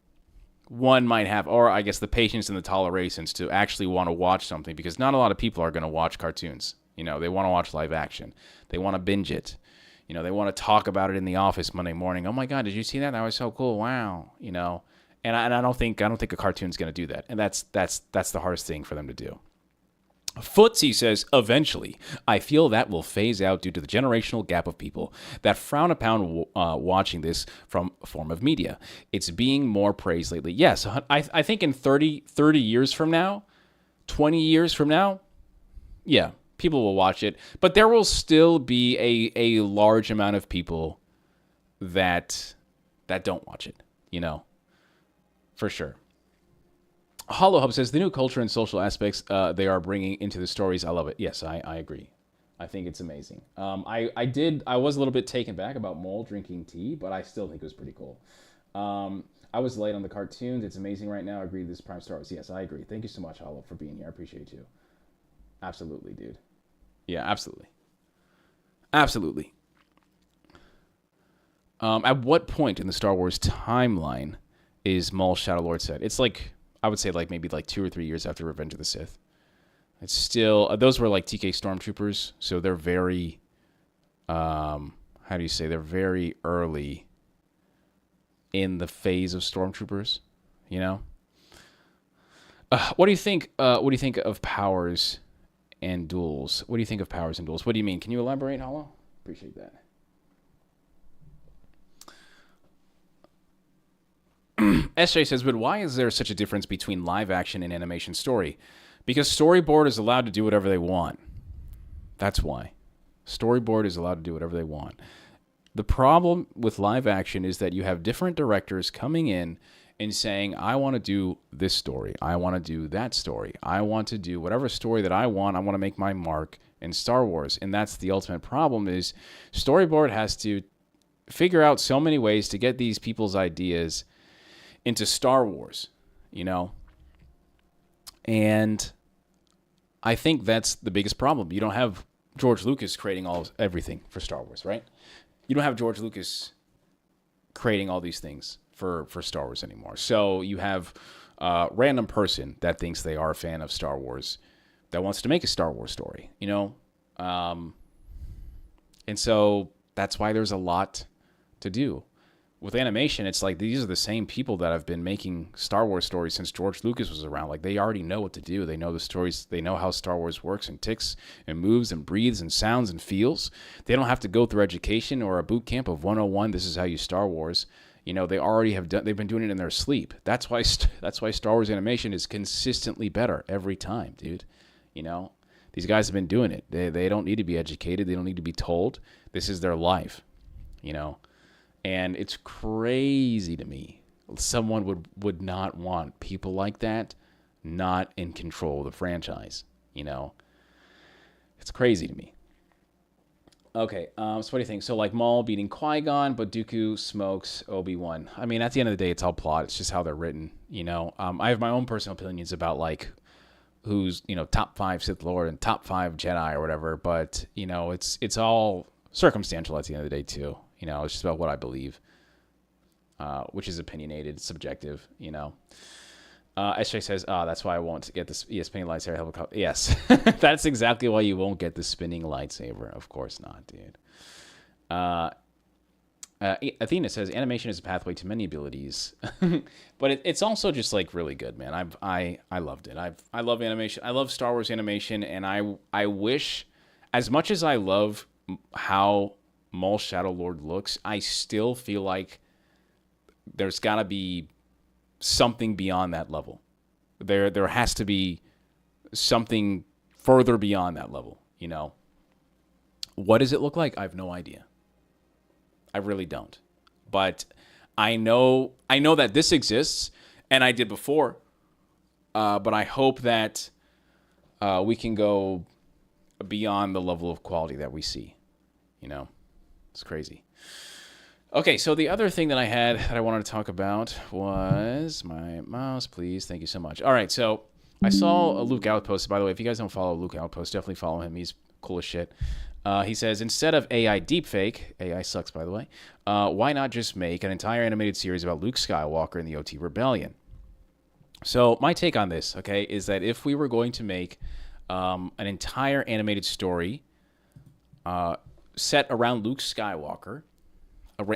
one might have, or I guess the patience and the tolerations to actually want to watch something, because not a lot of people are going to watch cartoons. They want to watch live action. They want to binge it. They want to talk about it in the office Monday morning. Oh my God, did you see that? That was so cool. Wow. And I don't think a cartoon's going to do that. And that's the hardest thing for them to do. Footsie says, eventually, I feel that will phase out due to the generational gap of people that frown upon watching this from a form of media. It's being more praised lately. Yes, I think in 30 years from now, 20 years from now, yeah, people will watch it. But there will still be a large amount of people that don't watch it, for sure. Hollow Hub says, the new culture and social aspects they are bringing into the stories, I love it. Yes, I agree. I think it's amazing. I was a little bit taken back about Mole drinking tea, but I still think it was pretty cool. I was late on the cartoons. It's amazing right now. I agree this Prime Star Wars. Yes, I agree. Thank you so much, Hollow, for being here. I appreciate you. Absolutely, dude. Yeah, absolutely. Absolutely. At what point in the Star Wars timeline is Maul Shadow Lord set? It's like, I would say maybe 2 or 3 years after Revenge of the Sith. It's still, those were like TK Stormtroopers, so they're very, how do you say, they're very early in the phase of Stormtroopers, What do you think of powers and duels? What do you think of powers and duels? What do you mean? Can you elaborate, Hollow? Appreciate that. SJ says, but why is there such a difference between live action and animation story? Because storyboard is allowed to do whatever they want. That's why. Storyboard is allowed to do whatever they want. The problem with live action is that you have different directors coming in and saying, I want to do this story. I want to do that story. I want to do whatever story that I want. I want to make my mark in Star Wars. And that's the ultimate problem, is storyboard has to figure out so many ways to get these people's ideas into Star Wars, And I think that's the biggest problem. You don't have George Lucas creating everything for Star Wars, right? You don't have George Lucas creating all these things for Star Wars anymore. So you have a random person that thinks they are a fan of Star Wars that wants to make a Star Wars story, you know? And so that's why there's a lot to do. With animation, it's like these are the same people that have been making Star Wars stories since George Lucas was around. Like, they already know what to do. They know the stories. They know how Star Wars works and ticks and moves and breathes and sounds and feels. They don't have to go through education or a boot camp of 101. This is how you Star Wars. You know, they already have done. They've been doing it in their sleep. That's why Star Wars animation is consistently better every time, dude. You know, these guys have been doing it. They don't need to be educated. They don't need to be told. This is their life. You know. And it's crazy to me. Someone would not want people like that not in control of the franchise. You know, it's crazy to me. Okay, so what do you think? So, like, Maul beating Qui-Gon, but Dooku smokes Obi-Wan. I mean, at the end of the day, it's all plot. It's just how they're written, you know. I have my own personal opinions about, like, who's, you know, top 5 Sith Lord and top 5 Jedi or whatever. But, you know, it's all circumstantial at the end of the day, too. You know, it's just about what I believe, which is opinionated, subjective, you know. SJ says, that's why I won't get this spinning lightsaber helicopter. Yes, that's exactly why you won't get the spinning lightsaber. Of course not, dude. Athena says, animation is a pathway to many abilities. But it's also just, like, really good, man. I loved it. I love animation. I love Star Wars animation, and I wish, as much as I love how Maul Shadow Lord looks, I still feel like there's got to be something beyond that level. There has to be something further beyond that level, you know. What does it look like? I have no idea. I really don't. But I know that this exists, and I did before. But I hope that we can go beyond the level of quality that we see, you know. It's crazy. Okay, so the other thing that I had that I wanted to talk about was my mouse, please. Thank you so much. All right, so I saw a Luke Outpost. By the way, if you guys don't follow Luke Outpost, definitely follow him. He's cool as shit. He says, instead of AI deepfake, AI sucks, by the way, why not just make an entire animated series about Luke Skywalker and the OT Rebellion? So my take on this, okay, is that if we were going to make an entire animated story set around Luke Skywalker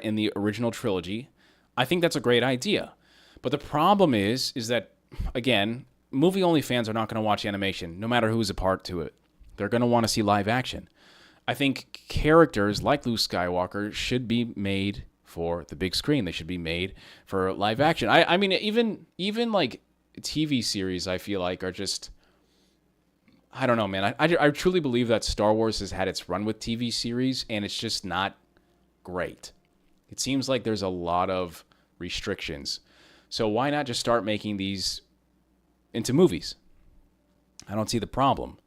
in the original trilogy, I think that's a great idea. But the problem is that, again, movie-only fans are not going to watch animation, no matter who's a part to it. They're going to want to see live action. I think characters like Luke Skywalker should be made for the big screen. They should be made for live action. I mean, even like TV series, I feel like, are just... I don't know, man. I truly believe that Star Wars has had its run with TV series, and it's just not great. It seems like there's a lot of restrictions. So why not just start making these into movies? I don't see the problem.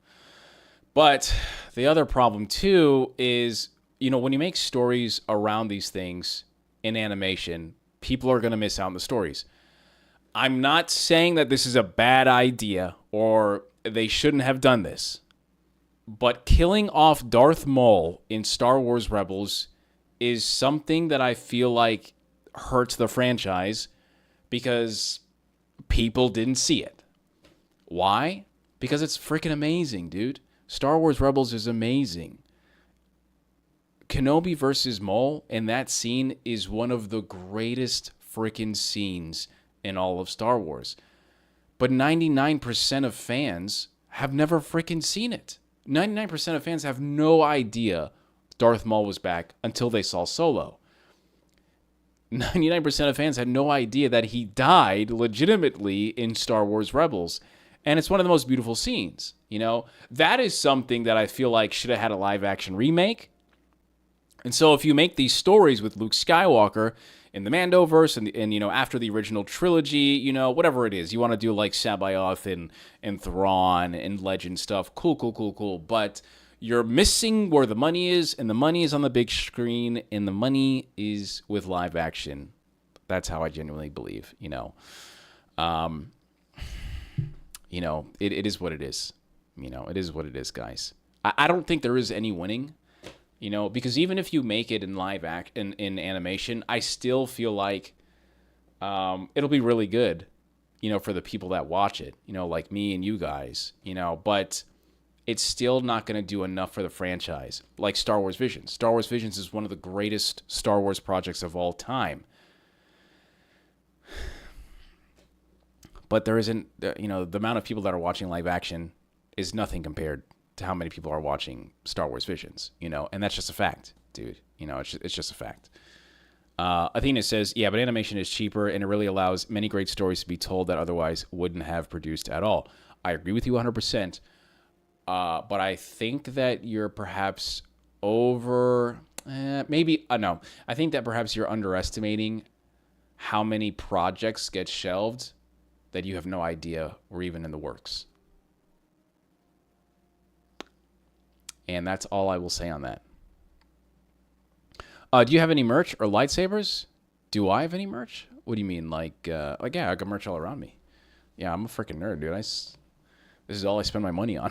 But the other problem, too, is, you know, when you make stories around these things in animation, people are going to miss out on the stories. I'm not saying that this is a bad idea or they shouldn't have done this. But killing off Darth Maul in Star Wars Rebels is something that I feel like hurts the franchise because people didn't see it. Why? Because it's freaking amazing, dude. Star Wars Rebels is amazing. Kenobi versus Maul in that scene is one of the greatest freaking scenes in all of Star Wars. But 99% of fans have never freaking seen it. 99% of fans have no idea Darth Maul was back until they saw Solo. 99% of fans had no idea that he died legitimately in Star Wars Rebels. And it's one of the most beautiful scenes, you know? That is something that I feel like should have had a live-action remake. And so if you make these stories with Luke Skywalker in the Mandoverse and you know, after the original trilogy, you know, whatever it is, you want to do like Sabaoth and Thrawn and Legend stuff, cool. But you're missing where the money is, and the money is on the big screen, and the money is with live action. That's how I genuinely believe, you know. You know, it is what it is. You know, it is what it is, guys. I don't think there is any winning. You know, because even if you make it in in animation, I still feel like it'll be really good, you know, for the people that watch it, you know, like me and you guys, you know, but it's still not going to do enough for the franchise. Like Star Wars Visions. Star Wars Visions is one of the greatest Star Wars projects of all time. But there isn't, you know, the amount of people that are watching live action is nothing compared to how many people are watching Star Wars Visions, you know, and that's just a fact, dude. You know, it's just a fact. Athena says, yeah, but animation is cheaper and it really allows many great stories to be told that otherwise wouldn't have produced at all. I agree with you 100%. But I think that you're perhaps no. I think that perhaps you're underestimating how many projects get shelved that you have no idea were even in the works. And that's all I will say on that. Do you have any merch or lightsabers? Do I have any merch? What do you mean? Yeah, I got merch all around me. Yeah, I'm a freaking nerd, dude. This is all I spend my money on.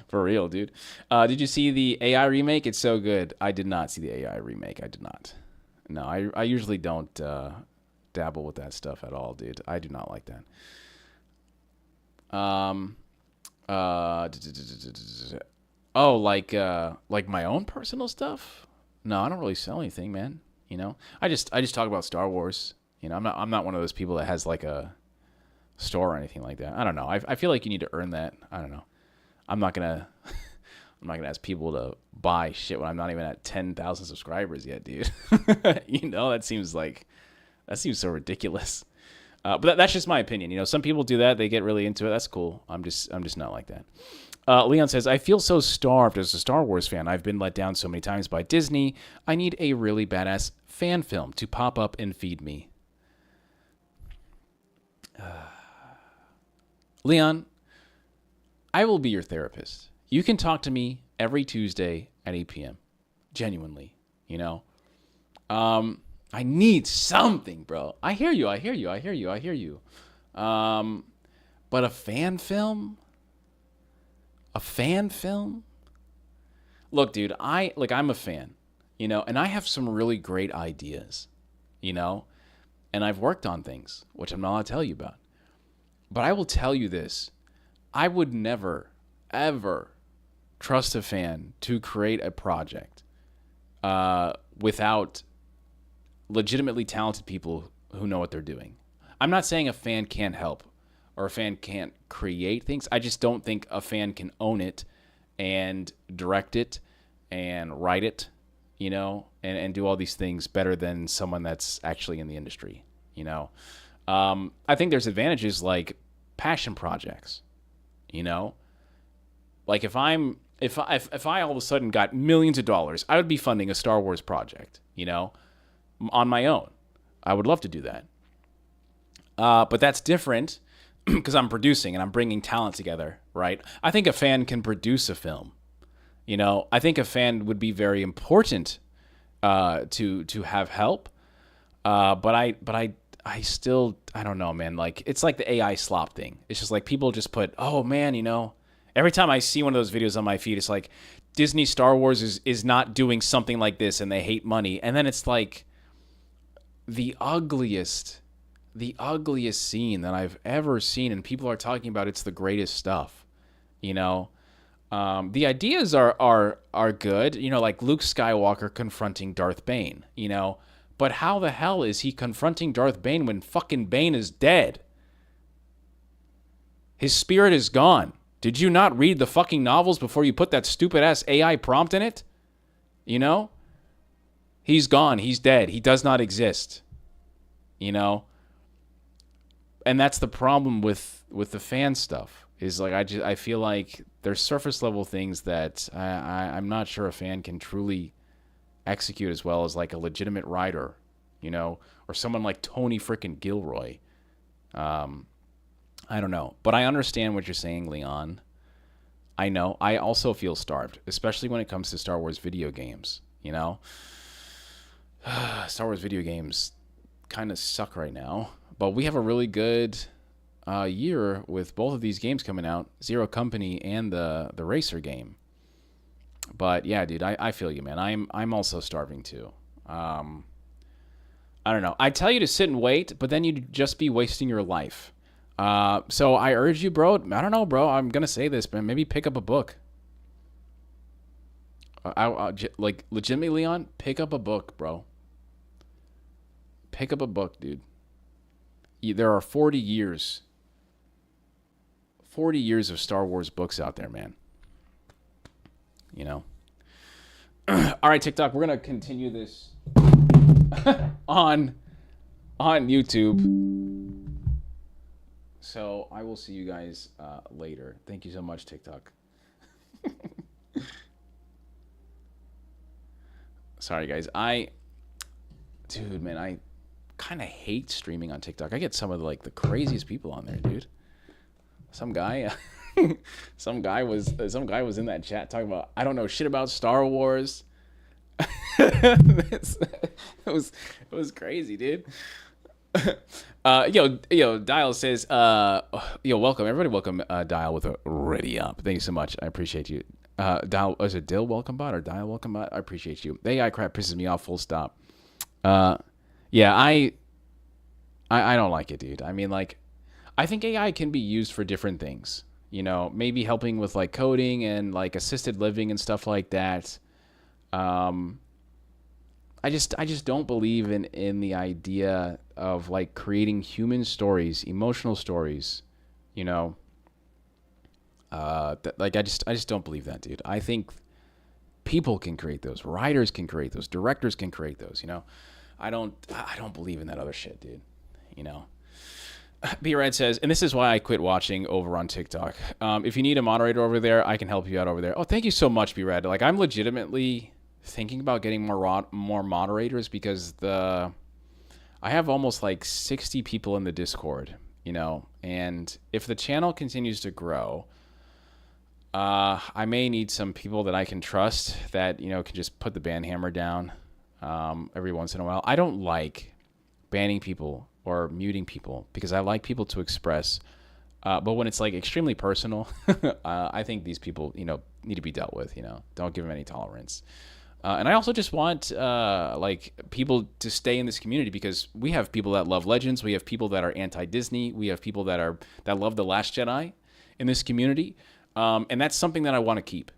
For real, dude. Did you see the AI remake? It's so good. I did not see the AI remake. I did not. No, I usually don't dabble with that stuff at all, dude. I do not like that. Like my own personal stuff? No, I don't really sell anything, man. You know, I just talk about Star Wars. You know, I'm not one of those people that has like a store or anything like that. I don't know. I feel like you need to earn that. I don't know. I'm not gonna ask people to buy shit when I'm not even at 10,000 subscribers yet, dude. You know, that seems so ridiculous. But that's just my opinion. You know, some people do that. They get really into it. That's cool. I'm just not like that. Leon says, I feel so starved as a Star Wars fan. I've been let down so many times by Disney. I need a really badass fan film to pop up and feed me. Leon, I will be your therapist. You can talk to me every Tuesday at 8 p.m. Genuinely, you know. I need something, bro. I hear you. But a fan film? A fan film? Look, dude, I'm a fan, you know, and I have some really great ideas, you know, and I've worked on things, which I'm not allowed to tell you about. But I will tell you this. I would never, ever trust a fan to create a project without legitimately talented people who know what they're doing. I'm not saying a fan can't help or a fan can't create things. I just don't think a fan can own it and direct it and write it, you know, and do all these things better than someone that's actually in the industry, you know. I think there's advantages like passion projects, you know. Like if I all of a sudden got millions of dollars, I would be funding a Star Wars project, you know, on my own. I would love to do that. But that's different because I'm producing and I'm bringing talent together, right? I think a fan can produce a film. You know, I think a fan would be very important to have help. But I still, I don't know, man. Like, it's like the AI slop thing. It's just like people just put, oh, man, you know, every time I see one of those videos on my feed, it's like Disney Star Wars is not doing something like this and they hate money. And then it's like the ugliest scene that I've ever seen. And people are talking about it's the greatest stuff, you know. The ideas are good, you know, like Luke Skywalker confronting Darth Bane, you know. But how the hell is he confronting Darth Bane when fucking Bane is dead? His spirit is gone. Did you not read the fucking novels before you put that stupid-ass AI prompt in it? You know? He's gone. He's dead. He does not exist. You know? And that's the problem with the fan stuff. Is like I feel like there's surface-level things that I'm not sure a fan can truly execute as well as like a legitimate writer, you know, or someone like Tony frickin' Gilroy. I don't know, but I understand what you're saying, Leon. I know. I also feel starved, especially when it comes to Star Wars video games, you know. Star Wars video games kind of suck right now, but we have a really good year with both of these games coming out, Zero Company and the Racer game. But yeah, dude, I feel you, man. I'm also starving too. I don't know. I tell you to sit and wait, but then you'd just be wasting your life. So I urge you, bro. I don't know, bro. I'm gonna say this, but maybe pick up a book. Like legitimately, Leon, pick up a book, bro. Pick up a book, dude. There are 40 years of Star Wars books out there, man. You know. All right, TikTok, we're gonna continue this on YouTube. So I will see you guys later. Thank you so much, TikTok. Sorry, guys. Dude, man, I kind of hate streaming on TikTok. I get some of the craziest people on there, dude. Some guy was in that chat talking about, I don't know shit about Star Wars. It was crazy, dude. Yo, Dial says, welcome everybody. Welcome, Dial with a ready up. Thank you so much. I appreciate you. Dial, is it Dill welcome bot or Dial welcome bot? I appreciate you. The AI crap pisses me off. Full stop. Yeah, I don't like it, dude. I mean, I think AI can be used for different things. You know, maybe helping with coding and assisted living and stuff like that. I just don't believe in the idea of creating human stories, emotional stories. You know, I just don't believe that, dude. I think people can create those, writers can create those, directors can create those. You know, I don't believe in that other shit, dude. You know. B-Red says, and this is why I quit watching over on TikTok. If you need a moderator over there, I can help you out over there. Oh, thank you so much, B-Red. I'm legitimately thinking about getting more moderators because I have almost 60 people in the Discord, you know, and if the channel continues to grow, I may need some people that I can trust that, you know, can just put the ban hammer down every once in a while. I don't like banning people or muting people because I like people to express. But when it's extremely personal, I think these people, you know, need to be dealt with, you know, don't give them any tolerance. And I also just want people to stay in this community because we have people that love Legends. We have people that are anti-Disney. We have people that love The Last Jedi in this community. And that's something that I want to keep.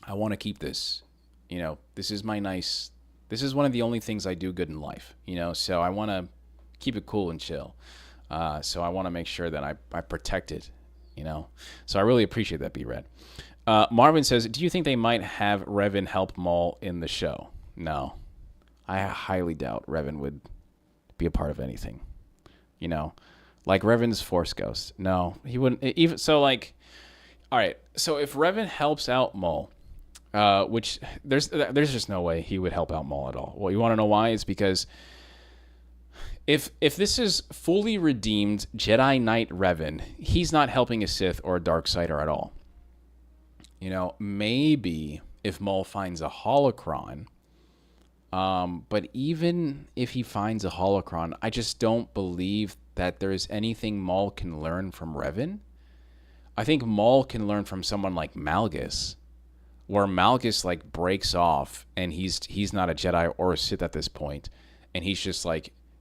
I want to keep this, you know, this is one of the only things I do good in life, you know, so I want to keep it cool and chill. So I want to make sure that I protect it, you know, so I really appreciate that, B-Red. Marvin says, do you think they might have Revan help Maul in the show? No. I highly doubt Revan would be a part of anything. You know, Revan's Force Ghost. No, he wouldn't. Even so, all right. So if Revan helps out Maul, which there's just no way he would help out Maul at all. Well, you want to know why? It's because if this is fully redeemed Jedi Knight Revan, he's not helping a Sith or a Darksider at all. You know, maybe if Maul finds a holocron, but even if he finds a holocron, I just don't believe that there's anything Maul can learn from Revan. I think Maul can learn from someone like Malgus, where Malgus breaks off and he's not a Jedi or a Sith at this point, and he's just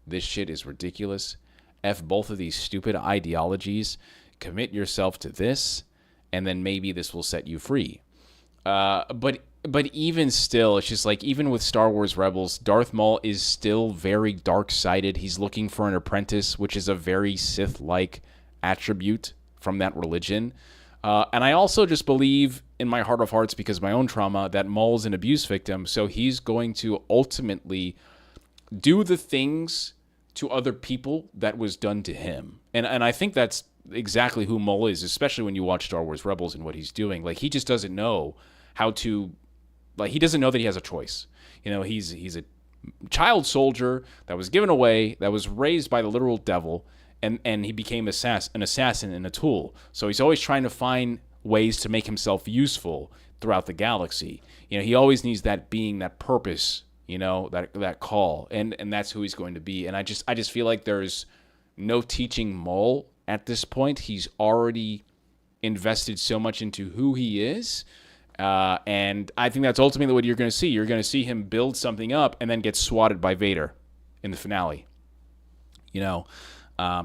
this shit is ridiculous. F both of these stupid ideologies. Commit yourself to this. And then maybe this will set you free. But even still, it's just even with Star Wars Rebels, Darth Maul is still very dark-sided. He's looking for an apprentice, which is a very Sith-like attribute from that religion. And I also just believe in my heart of hearts, because of my own trauma, that Maul's an abuse victim. So he's going to ultimately do the things to other people that was done to him. And I think that's exactly who Maul is, especially when you watch Star Wars Rebels and what he's doing. He just doesn't know how to, he doesn't know that he has a choice. You know, he's a child soldier that was given away, that was raised by the literal devil, and he became an assassin and a tool. So he's always trying to find ways to make himself useful throughout the galaxy. You know, he always needs that being, that purpose, you know, that call, and that's who he's going to be. And I just feel like there's no teaching Maul at this point. He's already invested so much into who he is, And I think that's ultimately what you're going to see. You're going to see him build something up and then get swatted by Vader in the finale. You know, I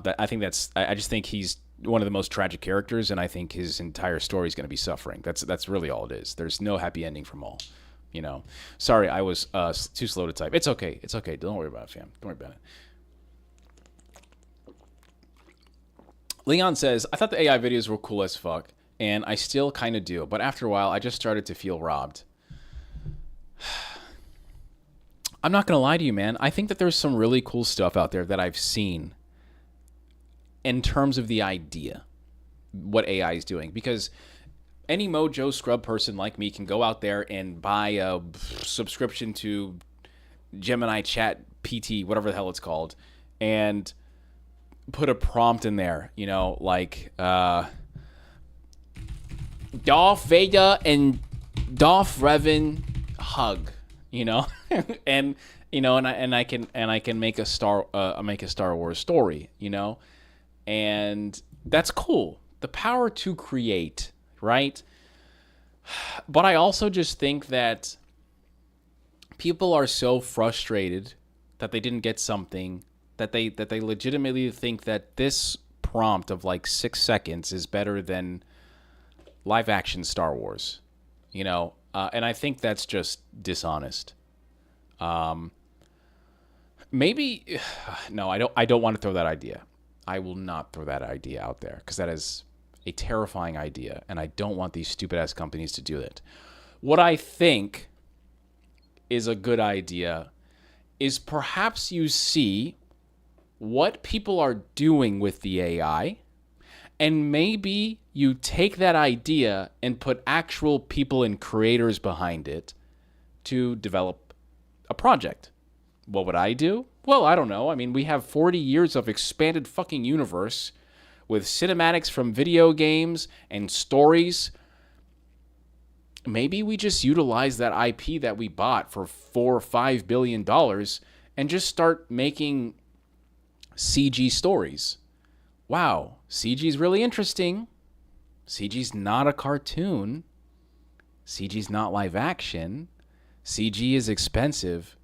just think he's one of the most tragic characters, and I think his entire story is going to be suffering. That's really all it is. There's no happy ending for Maul. You know, sorry, I was too slow to type. It's okay. It's okay. Don't worry about it, fam. Don't worry about it. Leon says, I thought the AI videos were cool as fuck, and I still kind of do, but after a while, I just started to feel robbed. I'm not going to lie to you, man. I think that there's some really cool stuff out there that I've seen in terms of the idea, what AI is doing. Because any Mojo scrub person like me can go out there and buy a subscription to Gemini Chat PT, whatever the hell it's called, and put a prompt in there, you know, like Darth Vader and Darth Revan hug, you know, and you know, and I can make a Star Wars story, you know, and that's cool. The power to create, right? But I also just think that people are so frustrated that they didn't get something that they legitimately think that this prompt of like 6 seconds is better than live action Star Wars, you know, and I think that's just dishonest. Maybe no, I don't want to throw that idea. I will not throw that idea out there because that is a terrifying idea, and I don't want these stupid ass companies to do it. What I think is a good idea is perhaps you see what people are doing with the AI, and maybe you take that idea and put actual people and creators behind it to develop a project. What would I do? Well, I don't know. I mean, we have 40 years of expanded fucking universe with cinematics from video games and stories. Maybe we just utilize that IP that we bought for $4 or $5 billion and just start making CG stories. Wow, CG's really interesting. CG's not a cartoon. CG's not live action. CG is expensive,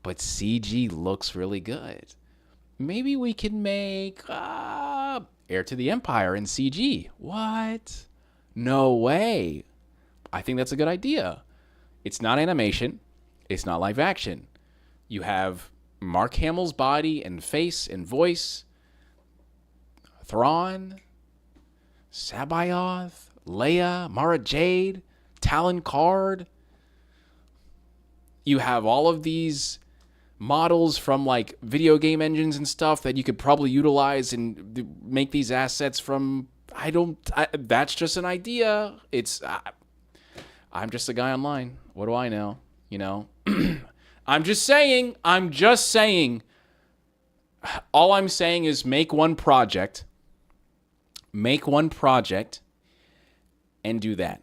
but CG looks really good. Maybe we can make Heir to the Empire in CG. What? No way. I think that's a good idea. It's not animation. It's not live action. You have Mark Hamill's body and face and voice. Thrawn, Sabayoth, Leia, Mara Jade, Talon Card. You have all of these models from like video game engines and stuff that you could probably utilize and make these assets from. That's just an idea. I'm just a guy online. What do I know? You know, I'm just saying. All I'm saying is make one project and do that.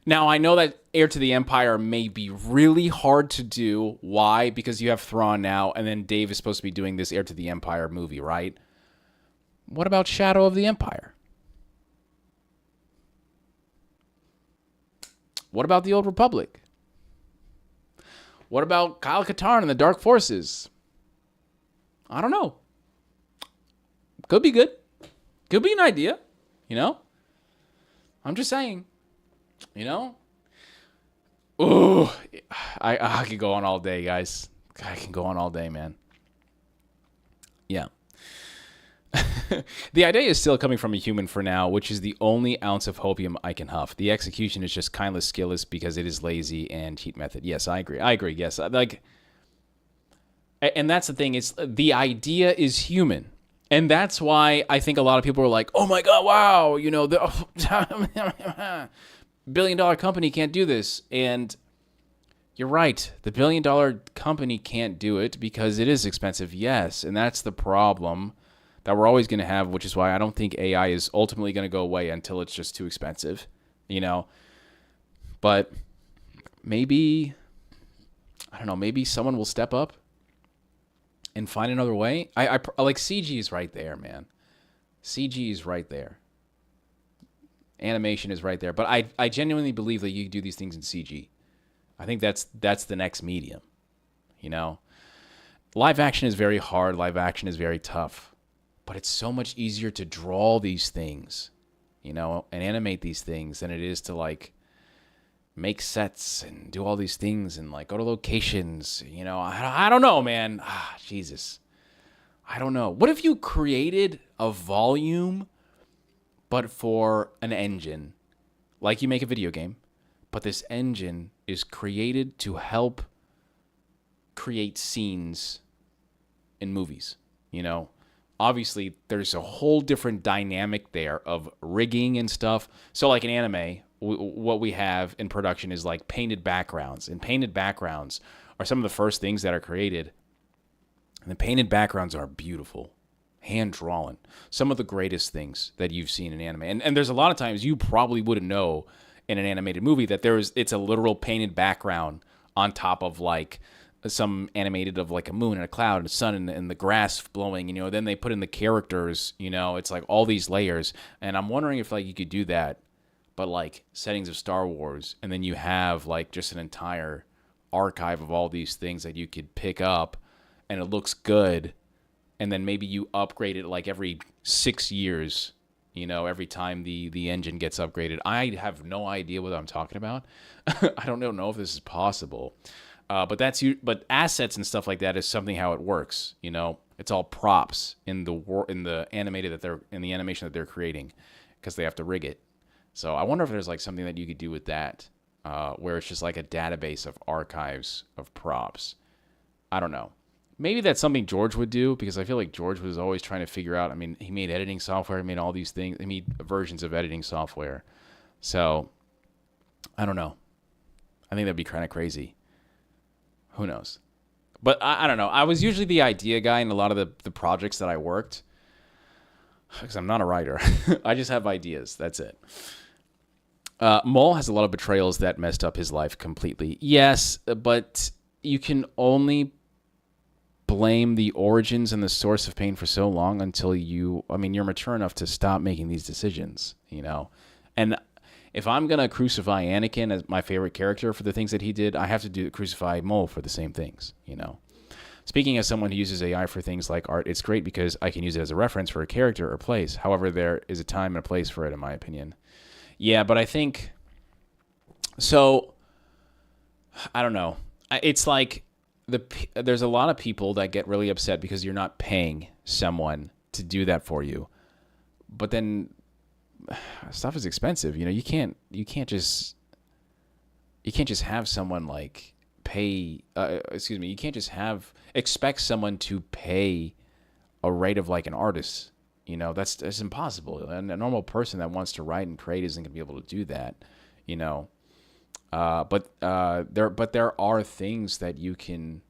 Now, I know that Heir to the Empire may be really hard to do. Why? Because you have Thrawn now, and then Dave is supposed to be doing this Heir to the Empire movie, right? What about Shadow of the Empire? What about the Old Republic? What about Kyle Katarn and the Dark Forces? I don't know. Could be good. Could be an idea, you know? I'm just saying. You know? Ooh, I could go on all day, guys. I can go on all day, man. Yeah. The idea is still coming from a human for now, which is the only ounce of hopium I can huff. The execution is just kindless, skillless because it is lazy and cheat method. Yes, I agree. Yes, like, and that's the thing. It's the idea is human. And that's why I think a lot of people are like, oh my God, wow, you know, the billion-dollar company can't do this. And you're right. The billion-dollar company can't do it because it is expensive, yes. And that's the problem that we're always going to have, which is why I don't think AI is ultimately going to go away until it's just too expensive, you know. But maybe, I don't know, maybe someone will step up and find another way. I like CG is right there, man. CG is right there. Animation is right there. But I genuinely believe that you can do these things in CG. I think that's the next medium. You know? Live action is very hard. Live action is very tough. But it's so much easier to draw these things, you know, and animate these things than it is to, like, make sets and do all these things and, like, go to locations. You know, I don't know, man. Jesus. I don't know. What if you created a volume, but for an engine? Like you make a video game, but this engine is created to help create scenes in movies, you know? Obviously, there's a whole different dynamic there of rigging and stuff. So, like in anime, what we have in production is like painted backgrounds. And painted backgrounds are some of the first things that are created. And the painted backgrounds are beautiful, hand-drawn. Some of the greatest things that you've seen in anime. And there's a lot of times you probably wouldn't know in an animated movie that it's a literal painted background on top of like some animated of like a moon and a cloud and a sun and the grass blowing, you know. Then they put in the characters, you know. It's like all these layers. And I'm wondering if like you could do that, but like settings of Star Wars, and then you have like just an entire archive of all these things that you could pick up, and it looks good, and then maybe you upgrade it like every 6 years, you know, every time the engine gets upgraded. I have no idea what I'm talking about. I don't know if this is possible. But assets and stuff like that is something how it works, you know. It's all props in the animation that they're creating, because they have to rig it. So I wonder if there's like something that you could do with that, where it's just like a database of archives of props. I don't know. Maybe that's something George would do, because I feel like George was always trying to figure out. I mean, he made editing software, he made all these things, he made versions of editing software. So I don't know. I think that'd be kind of crazy. Who knows? But I don't know. I was usually the idea guy in a lot of the projects that I worked, because I'm not a writer. I just have ideas. That's it. Maul has a lot of betrayals that messed up his life completely. Yes, but you can only blame the origins and the source of pain for so long until you're mature enough to stop making these decisions, you know? And if I'm going to crucify Anakin as my favorite character for the things that he did, I have to crucify Maul for the same things, you know? Speaking as someone who uses AI for things like art, it's great because I can use it as a reference for a character or place. However, there is a time and a place for it, in my opinion. Yeah, but I think... So, I don't know. It's like there's a lot of people that get really upset because you're not paying someone to do that for you. But then stuff is expensive, you know. You can't just have someone like pay. You can't just expect someone to pay a rate of like an artist. You know, that's impossible. And a normal person that wants to write and create isn't gonna be able to do that. You know, but there are things that you can.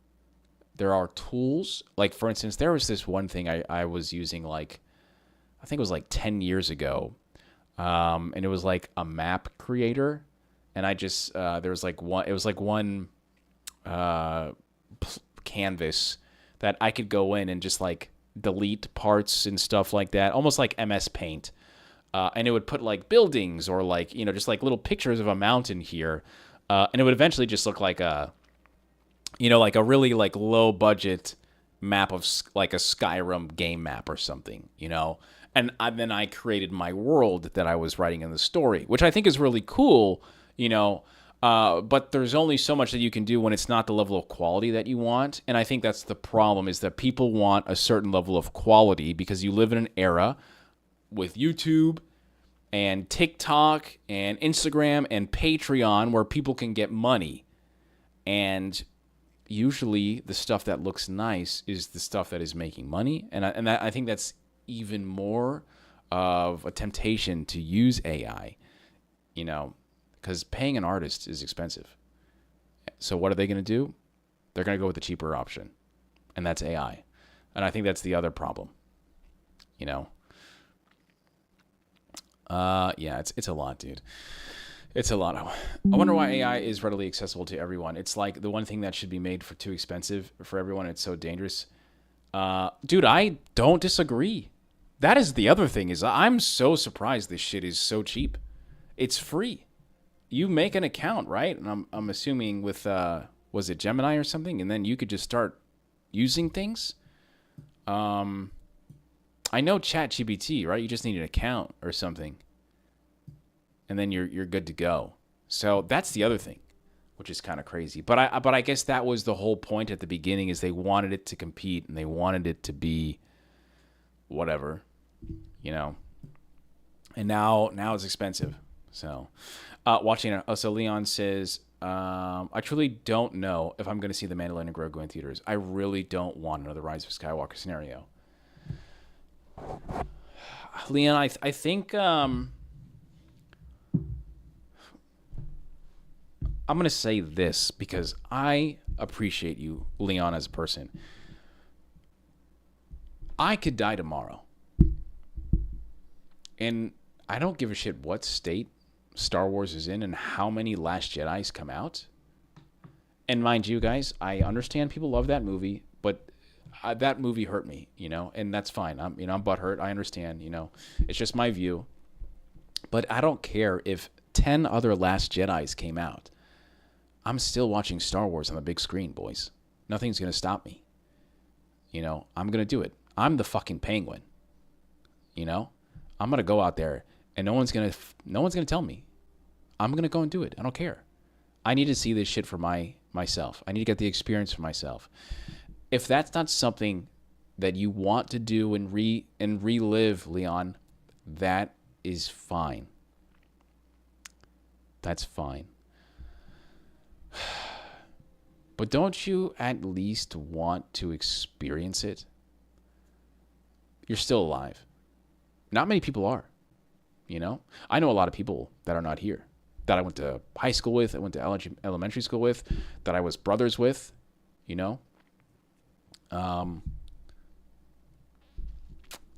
There are tools. Like for instance, there was this one thing I was using like, I think it was like 10 years ago. And it was like a map creator, and I just there was like one. It was like one canvas that I could go in and just like delete parts and stuff like that, almost like MS Paint. And it would put like buildings or like, you know, just like little pictures of a mountain here, and it would eventually just look like a, you know, like a really like low budget map of like a Skyrim game map or something, you know. And then I created my world that I was writing in the story, which I think is really cool, you know. But there's only so much that you can do when it's not the level of quality that you want. And I think that's the problem, is that people want a certain level of quality because you live in an era with YouTube and TikTok and Instagram and Patreon where people can get money. And usually the stuff that looks nice is the stuff that is making money. And I think that's even more of a temptation to use AI, you know, because paying an artist is expensive. So what are they going to do? They're going to go with the cheaper option, and that's AI. And I think that's the other problem, you know. Yeah, it's a lot, dude. It's a lot. I wonder why AI is readily accessible to everyone. It's like the one thing that should be made for too expensive for everyone. It's so dangerous. Dude, I don't disagree. That is the other thing, is I'm so surprised this shit is so cheap. It's free. You make an account, right? And I'm assuming with was it Gemini or something, and then you could just start using things. I know ChatGPT, right? You just need an account or something, and then you're good to go. So that's the other thing, which is kind of crazy. But I guess that was the whole point at the beginning, is they wanted it to compete and they wanted it to be whatever, you know. And now it's expensive. So watching it. So Leon says, I truly don't know if I'm going to see The Mandalorian and Grogu in theaters. I really don't want another Rise of Skywalker scenario. Leon, I think I'm going to say this because I appreciate you, Leon, as a person. I could die tomorrow. And I don't give a shit what state Star Wars is in and how many Last Jedis come out. And mind you, guys, I understand people love that movie, but that movie hurt me, you know, and that's fine. I'm butthurt. I understand, you know, it's just my view. But I don't care if 10 other Last Jedis came out. I'm still watching Star Wars on the big screen, boys. Nothing's going to stop me. You know, I'm going to do it. I'm the fucking Penguin. You know, I'm going to go out there and no one's going to tell me. I'm going to go and do it. I don't care. I need to see this shit for myself. I need to get the experience for myself. If that's not something that you want to do and relive, Leon, that is fine. That's fine. But don't you at least want to experience it? You're still alive. Not many people are, you know? I know a lot of people that are not here, that I went to high school with, I went to elementary school with, that I was brothers with, you know?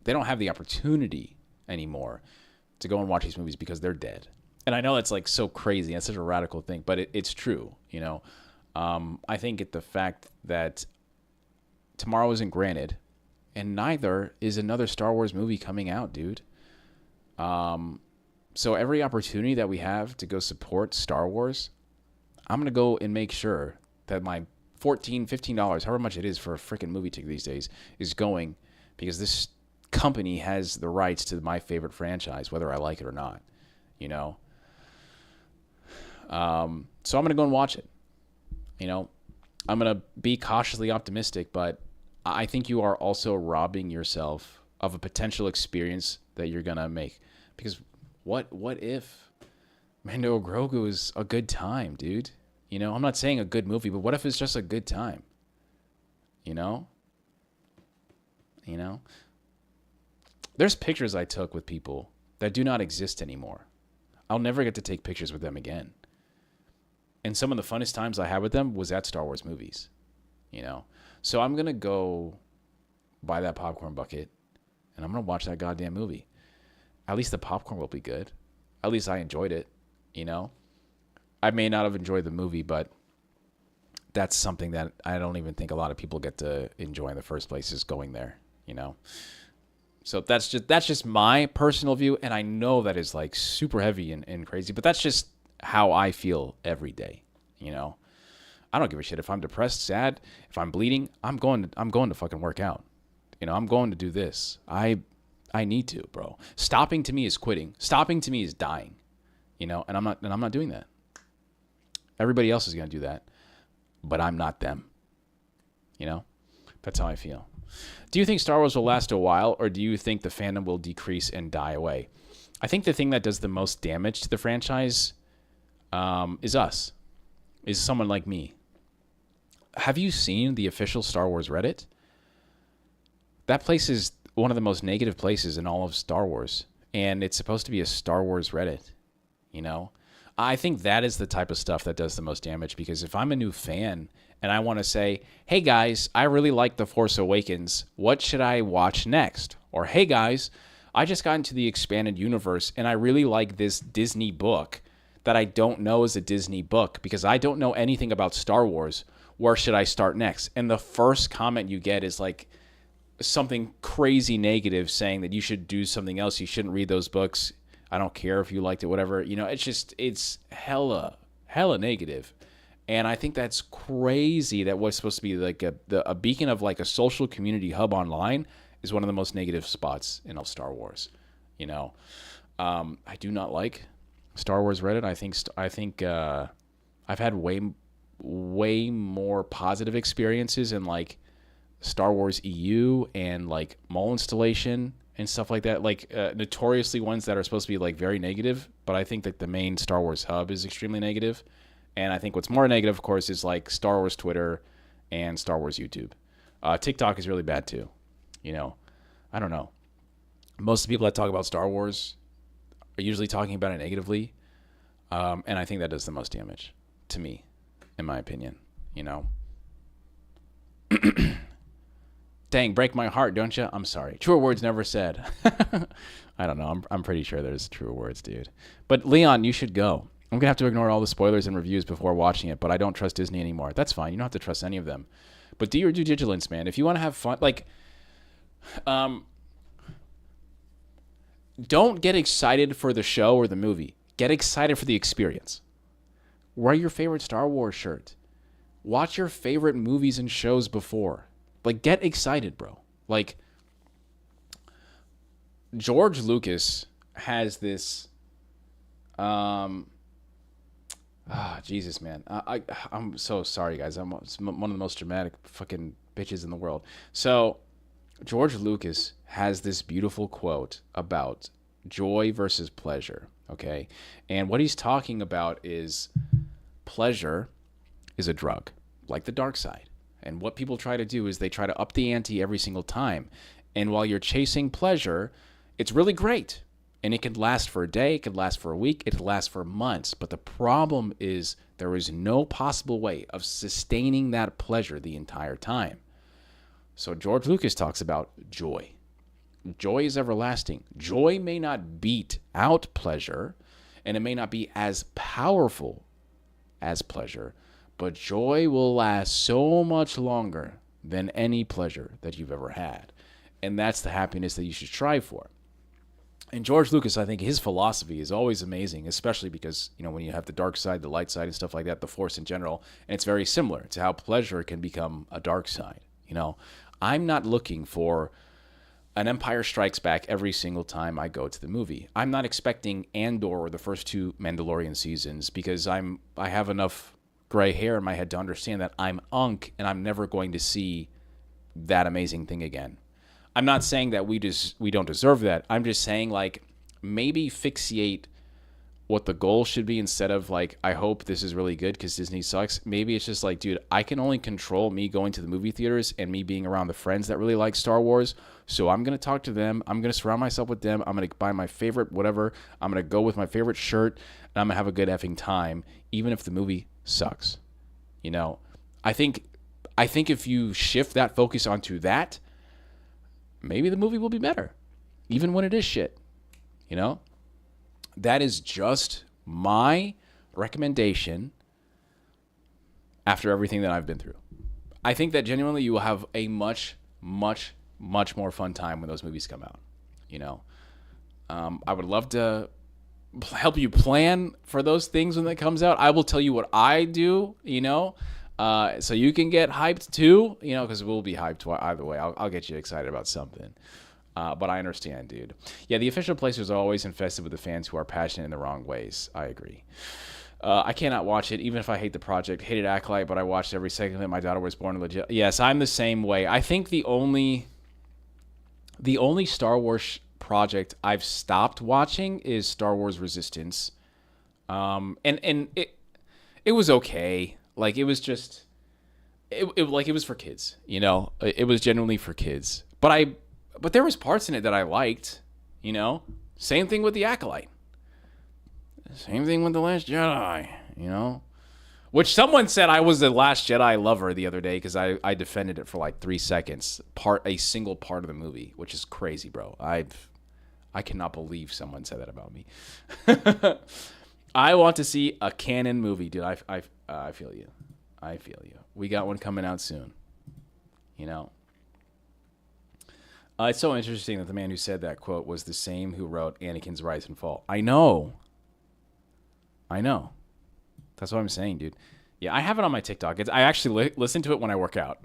They don't have the opportunity anymore to go and watch these movies because they're dead. And I know that's like so crazy. That's such a radical thing, but it's true, you know? I think the fact that tomorrow isn't granted, and neither is another Star Wars movie coming out, dude. So every opportunity that we have to go support Star Wars, I'm going to go and make sure that my $14, $15, however much it is for a freaking movie ticket these days, is going, because this company has the rights to my favorite franchise, whether I like it or not, you know? So I'm going to go and watch it. You know, I'm going to be cautiously optimistic, but I think you are also robbing yourself of a potential experience that you're going to make. Because what if Mando Grogu is a good time, dude? You know, I'm not saying a good movie, but what if it's just a good time? You know? You know? There's pictures I took with people that do not exist anymore. I'll never get to take pictures with them again. And some of the funnest times I had with them was at Star Wars movies, you know? So I'm going to go buy that popcorn bucket and I'm going to watch that goddamn movie. At least the popcorn will be good. At least I enjoyed it, you know? I may not have enjoyed the movie, but that's something that I don't even think a lot of people get to enjoy in the first place, is going there, you know? So that's just my personal view, and I know that is like super heavy and crazy, but that's just how I feel every day, you know? I don't give a shit if I'm depressed, sad, if I'm bleeding, I'm going to fucking work out. You know, I'm going to do this. I need to, bro. Stopping to me is quitting. Stopping to me is dying. You know, and I'm not doing that. Everybody else is going to do that, but I'm not them. You know? That's how I feel. Do you think Star Wars will last a while, or do you think the fandom will decrease and die away? I think the thing that does the most damage to the franchise is us. Is someone like me. Have you seen the official Star Wars Reddit? That place is one of the most negative places in all of Star Wars. And it's supposed to be a Star Wars Reddit. You know? I think that is the type of stuff that does the most damage, because if I'm a new fan and I want to say, hey guys, I really like The Force Awakens. What should I watch next? Or hey guys, I just got into the expanded universe and I really like this Disney book that I don't know is a Disney book because I don't know anything about Star Wars. Where should I start next? And the first comment you get is like something crazy negative saying that you should do something else. You shouldn't read those books. I don't care if you liked it, whatever. You know, it's hella negative. And I think that's crazy that what's supposed to be like a beacon of like a social community hub online is one of the most negative spots in all Star Wars. You know, I do not like Star Wars Reddit. I think I've had way more positive experiences in like Star Wars EU and like mall installation and stuff like that. Like notoriously ones that are supposed to be like very negative, but I think that the main Star Wars hub is extremely negative. And I think what's more negative, of course, is like Star Wars Twitter and Star Wars YouTube. TikTok is really bad too. You know, I don't know. Most of the people that talk about Star Wars are usually talking about it negatively. And I think that does the most damage to me, in my opinion, you know. Dang, break my heart, don't you? I'm sorry. Truer words never said. I don't know. I'm pretty sure there's truer words, dude. But Leon, you should go. I'm going to have to ignore all the spoilers and reviews before watching it, but I don't trust Disney anymore. That's fine. You don't have to trust any of them. But do your due diligence, man. If you want to have fun, like, don't get excited for the show or the movie. Get excited for the experience. Wear your favorite Star Wars shirt. Watch your favorite movies and shows before. Like, get excited, bro. Like, George Lucas has this, Jesus, man. I'm so sorry, guys. I'm one of the most dramatic fucking bitches in the world. So, George Lucas has this beautiful quote about joy versus pleasure, okay? And what he's talking about is pleasure is a drug, like the dark side. And what people try to do is they try to up the ante every single time. And while you're chasing pleasure, it's really great. And it could last for a day, it could last for a week, it could last for months. But the problem is there is no possible way of sustaining that pleasure the entire time. So George Lucas talks about joy. Joy is everlasting. Joy may not beat out pleasure, and it may not be as powerful as pleasure, but joy will last so much longer than any pleasure that you've ever had. And that's the happiness that you should strive for. And George Lucas, I think his philosophy is always amazing, especially because, you know, when you have the dark side, the light side, and stuff like that, the Force in general, and it's very similar to how pleasure can become a dark side. You know, I'm not looking for an Empire Strikes Back every single time I go to the movie. I'm not expecting Andor or the first two Mandalorian seasons because I have enough gray hair in my head to understand that I'm Unk and I'm never going to see that amazing thing again. I'm not saying that we don't deserve that. I'm just saying, like, maybe fixate what the goal should be instead of, like, I hope this is really good because Disney sucks. Maybe it's just like, dude, I can only control me going to the movie theaters and me being around the friends that really like Star Wars. So I'm going to talk to them. I'm going to surround myself with them. I'm going to buy my favorite whatever. I'm going to go with my favorite shirt, and I'm going to have a good effing time, even if the movie sucks. You know, I think if you shift that focus onto that, maybe the movie will be better, even when it is shit. You know, that is just my recommendation after everything that I've been through. I think that genuinely you will have a much, much, much more fun time when those movies come out. You know, I would love to help you plan for those things when that comes out. I will tell you what I do, you know, so you can get hyped too, you know, because we'll be hyped either way. I'll get you excited about something. But I understand, dude. Yeah, the official places are always infested with the fans who are passionate in the wrong ways. I agree. I cannot watch it, even if I hate the project. Hated Acolyte, but I watched every second of it. My daughter was born legit. Yes, I'm the same way. I think the only Star Wars project I've stopped watching is Star Wars Resistance. And it was okay. Like, it was just, it was for kids, you know? It was genuinely for kids. But there was parts in it that I liked, you know? Same thing with The Acolyte. Same thing with The Last Jedi, you know? Which someone said I was the Last Jedi lover the other day because I defended it for like 3 seconds. A single part of the movie, which is crazy, bro. I cannot believe someone said that about me. I want to see a canon movie, dude. I feel you. I feel you. We got one coming out soon. You know. It's so interesting that the man who said that quote was the same who wrote Anakin's Rise and Fall. I know. That's what I'm saying, dude. Yeah, I have it on my TikTok. I actually listen to it when I work out.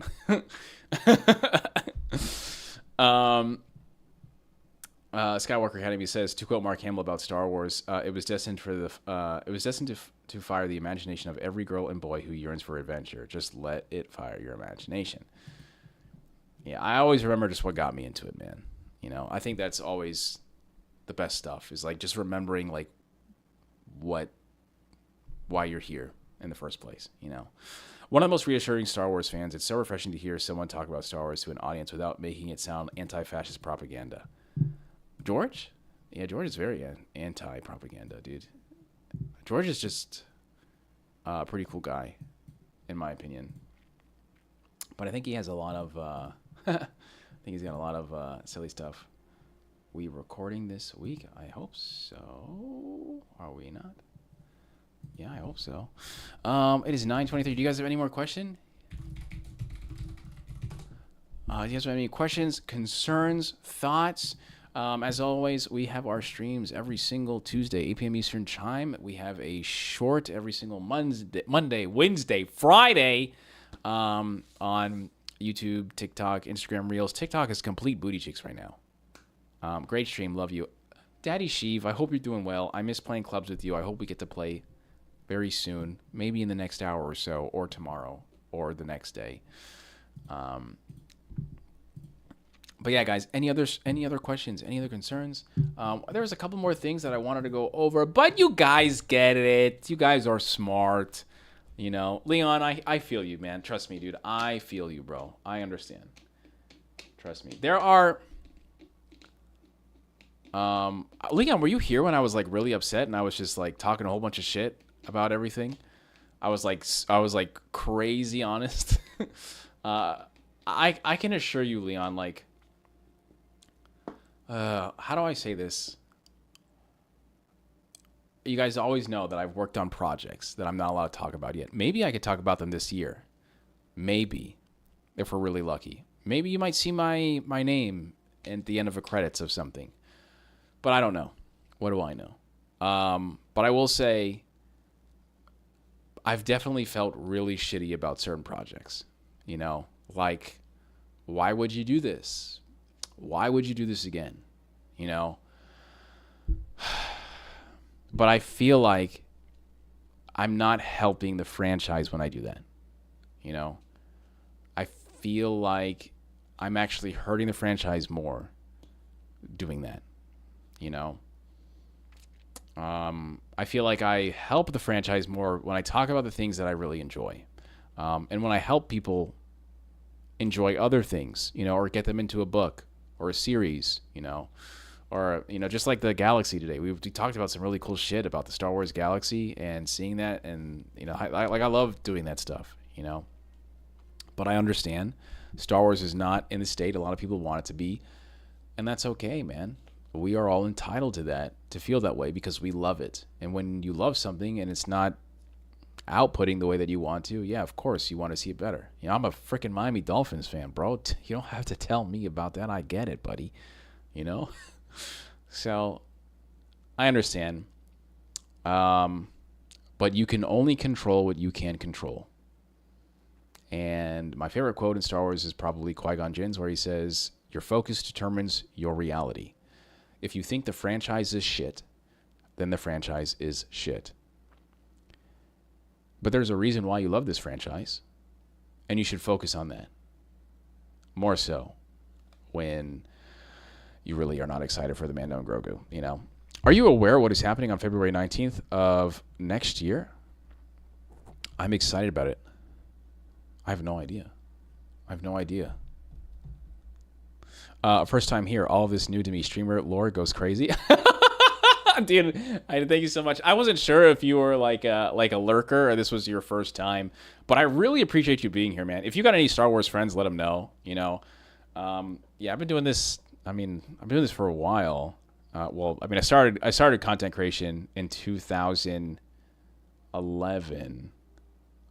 Skywalker Academy says, to quote Mark Hamill about Star Wars, it was destined to fire the imagination of every girl and boy who yearns for adventure. Just let it fire your imagination. Yeah, I always remember just what got me into it, man. You know, I think that's always the best stuff, is like just remembering like why you're here in the first place, you know. One of the most reassuring Star Wars fans, it's so refreshing to hear someone talk about Star Wars to an audience without making it sound anti-fascist propaganda. George? Yeah, George is very anti-propaganda, dude. George is just a pretty cool guy, in my opinion. But I think he has a lot of, I think he's got a lot of silly stuff. We recording this week? I hope so. Are we not? Yeah, I hope so. It is 9:23. Do you guys have any more questions? Do you guys have any questions, concerns, thoughts? As always, we have our streams every single Tuesday, 8 p.m. Eastern Time. We have a short every single Monday, Wednesday, Friday on YouTube, TikTok, Instagram Reels. TikTok is complete booty cheeks right now. Great stream. Love you. Daddy Sheev, I hope you're doing well. I miss playing clubs with you. I hope we get to play very soon, maybe in the next hour or so, or tomorrow, or the next day. But yeah, guys, any other questions, any other concerns? There was a couple more things that I wanted to go over, but you guys get it. You guys are smart. You know, Leon, I feel you, man. Trust me, dude. I feel you, bro. I understand. Trust me. There are... Leon, were you here when I was like really upset and I was just like talking a whole bunch of shit about everything? I was like crazy honest. I can assure you, Leon, like, how do I say this? You guys always know that I've worked on projects that I'm not allowed to talk about yet. Maybe I could talk about them this year. Maybe, if we're really lucky. Maybe you might see my name at the end of a credits of something. But I don't know. What do I know? But I will say, I've definitely felt really shitty about certain projects. You know, like, why would you do this? Why would you do this again? You know? But I feel like I'm not helping the franchise when I do that. You know? I feel like I'm actually hurting the franchise more doing that. You know? I feel like I help the franchise more when I talk about the things that I really enjoy. And when I help people enjoy other things, you know, or get them into a book or a series, you know, or, you know, just like the Galaxy today. We talked about some really cool shit about the Star Wars Galaxy and seeing that. And, you know, I love doing that stuff, you know. But I understand Star Wars is not in the state a lot of people want it to be. And that's okay, man. We are all entitled to that, to feel that way, because we love it. And when you love something and it's not outputting the way that you want to, yeah, of course you want to see it better. You know, I'm a freaking Miami Dolphins fan, bro. You don't have to tell me about that. I get it, buddy. You know? So, I understand. But you can only control what you can control. And my favorite quote in Star Wars is probably Qui-Gon Jinn's, where he says, "Your focus determines your reality. If you think the franchise is shit, then the franchise is shit. But there's a reason why you love this franchise, and you should focus on that. More so when you really are not excited for the Mando and Grogu, you know? Are you aware of what is happening on February 19th of next year? I'm excited about it. I have no idea. First time here, all of this new to me. Streamer lore goes crazy. Dude, thank you so much. I wasn't sure if you were like a lurker or this was your first time, but I really appreciate you being here, man. If you got any Star Wars friends, let them know, you know. Yeah, I've been doing this. I've been doing this for a while. I started content creation in 2011,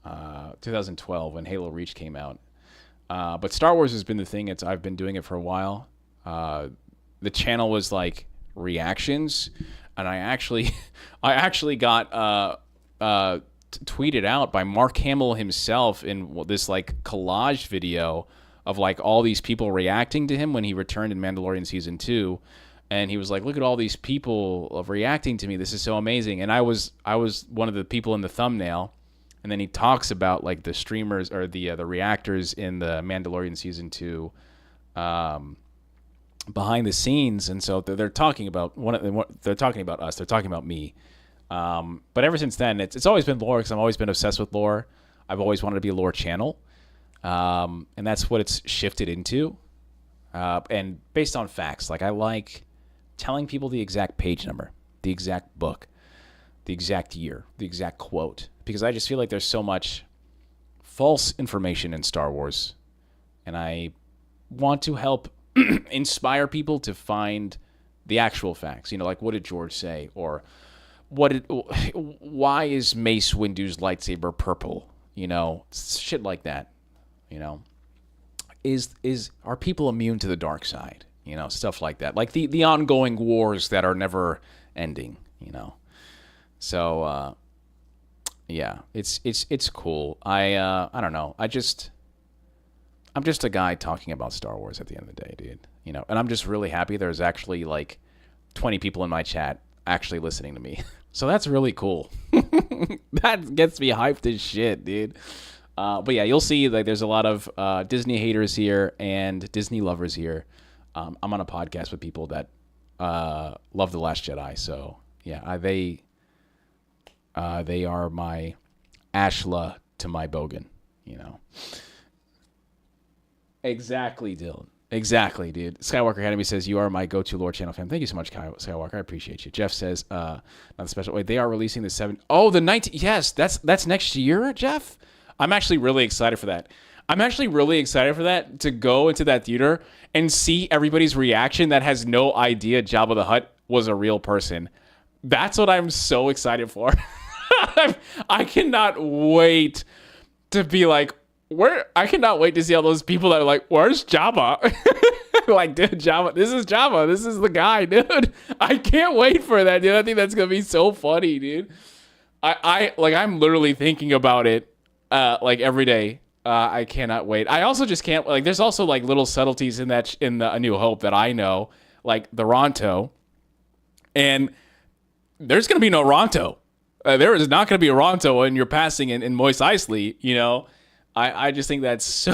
2012 when Halo Reach came out. But Star Wars has been the thing. I've been doing it for a while. The channel was like reactions, and I actually got tweeted out by Mark Hamill himself in this like collage video of like all these people reacting to him when he returned in Mandalorian season 2. And he was like, look at all these people reacting to me. This is so amazing. And I was one of the people in the thumbnail. And then he talks about like the streamers or the reactors in the Mandalorian season 2 behind the scenes. And so they're talking about they're talking about us. They're talking about me. But ever since then, it's always been lore because I've always been obsessed with lore. I've always wanted to be a lore channel. And that's what it's shifted into. And based on facts, like I like telling people the exact page number, the exact book, the exact year, the exact quote, because I just feel like there's so much false information in Star Wars, and I want to help inspire people to find the actual facts. You know, like what did George say, or why is Mace Windu's lightsaber purple? You know, shit like that. You know, are people immune to the dark side? You know, stuff like that. Like the ongoing wars that are never ending, you know. So yeah, it's cool. I don't know. I'm just a guy talking about Star Wars at the end of the day, dude. You know, and I'm just really happy there's actually like 20 people in my chat actually listening to me. So that's really cool. That gets me hyped as shit, dude. But yeah, you'll see like there's a lot of Disney haters here and Disney lovers here. I'm on a podcast with people that love The Last Jedi, so yeah, they are my Ashla to my Bogan, you know. Exactly, Dylan. Exactly, dude. Skywalker Academy says, you are my go-to lore channel fan. Thank you so much, Skywalker. I appreciate you. Jeff says, not the special. Wait, they are releasing the 7. Oh, the 19. Yes, that's next year, Jeff. I'm actually really excited for that. To go into that theater and see everybody's reaction that has no idea Jabba the Hutt was a real person. That's what I'm so excited for. I cannot wait to be like, I cannot wait to see all those people that are like, where's Jabba? Like, dude, Jabba, this is Jabba. This is the guy, dude. I can't wait for that, dude. I think that's going to be so funny, dude. I'm literally thinking about it, like every day. I cannot wait. I also just can't, like, there's also like little subtleties in that, in the A New Hope that I know, like the Ronto, and there's going to be no Ronto. There is not going to be a Ronto when you're passing in Mos Eisley, you know. I just think that's so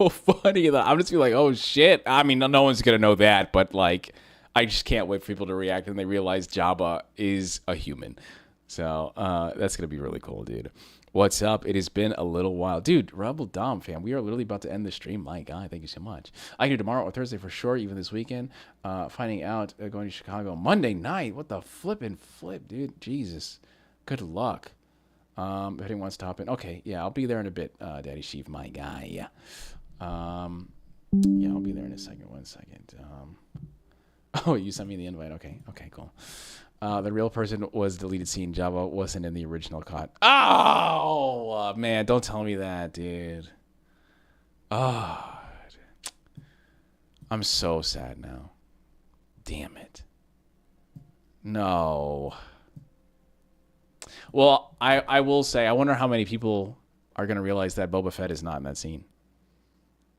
funny. I'm just like, oh shit. I mean, no one's going to know that, but like, I just can't wait for people to react and they realize Jabba is a human. So that's going to be really cool, dude. What's up? It has been a little while. Dude, Rebel Dom, fam. We are literally about to end the stream. My God, thank you so much. I can do tomorrow or Thursday for sure, even this weekend. Finding out going to Chicago Monday night. What the flip, dude? Jesus. Good luck. If anyone wants to hop in. Okay, yeah, I'll be there in a bit, Daddy Sheev, my guy. Yeah. Yeah, I'll be there in a second. 1 second. Oh, you sent me the invite. Okay, cool. The real person was deleted scene. Jabba wasn't in the original cut. Oh, man, don't tell me that, dude. Oh, I'm so sad now. Damn it. No. Well, I will say, I wonder how many people are going to realize that Boba Fett is not in that scene.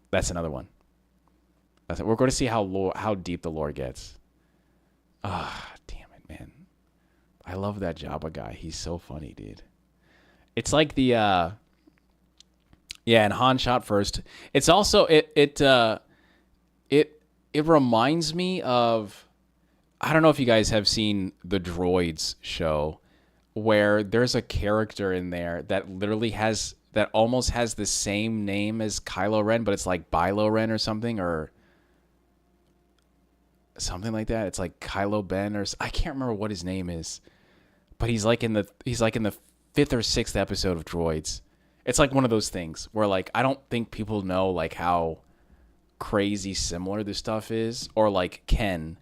That's another one. We're going to see how deep the lore gets. Ah, damn it, man. I love that Jabba guy. He's so funny, dude. It's like the and Han shot first. It's also it reminds me of, I don't know if you guys have seen the Droids show, where there's a character in there that literally almost has the same name as Kylo Ren, but it's like Bilo Ren or something like that. It's like Kylo Ben, or I can't remember what his name is, but he's like in the 5th or 6th episode of Droids. It's like one of those things where like I don't think people know like how crazy similar this stuff is, or like Ken,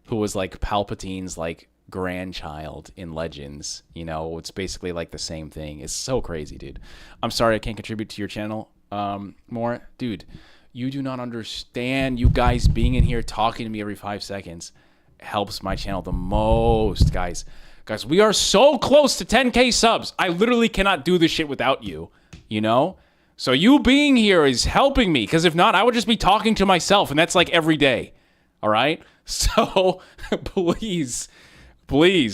who was like Palpatine's like grandchild in Legends. You know, it's basically like the same thing. It's so crazy, dude. I'm sorry I can't contribute to your channel more, dude. You do not understand. You guys being in here talking to me every 5 seconds helps my channel the most, guys. Guys, we are so close to 10K subs. I literally cannot do this shit without you, you know? So you being here is helping me, because if not, I would just be talking to myself, and that's like every day, all right? So please,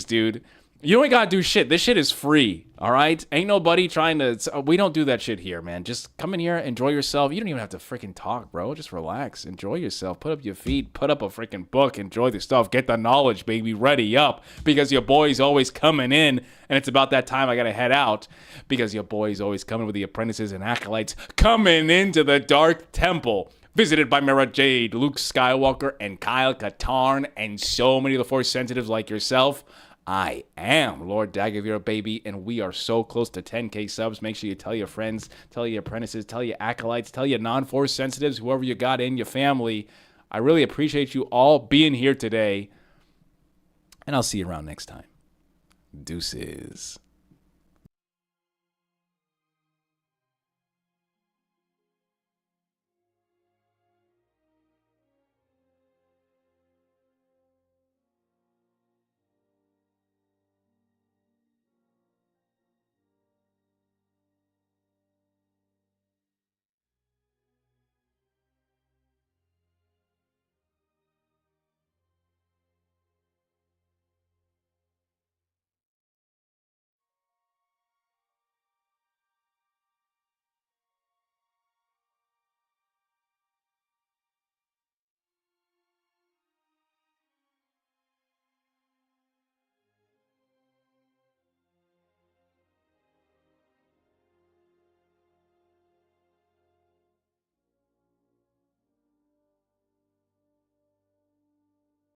dude. You don't gotta do shit. This shit is free, all right? Ain't nobody trying to... We don't do that shit here, man. Just come in here, enjoy yourself. You don't even have to freaking talk, bro. Just relax. Enjoy yourself. Put up your feet. Put up a freaking book. Enjoy the stuff. Get the knowledge, baby. Ready up. Because your boy's always coming in, and it's about that time I gotta head out. Because your boy's always coming with the apprentices and acolytes coming into the Dark Temple. Visited by Mara Jade, Luke Skywalker, and Kyle Katarn, and so many of the Force sensitives like yourself. I am Lord Dagovere, baby, and we are so close to 10K subs. Make sure you tell your friends, tell your apprentices, tell your acolytes, tell your non-Force sensitives, whoever you got in your family. I really appreciate you all being here today, and I'll see you around next time. Deuces.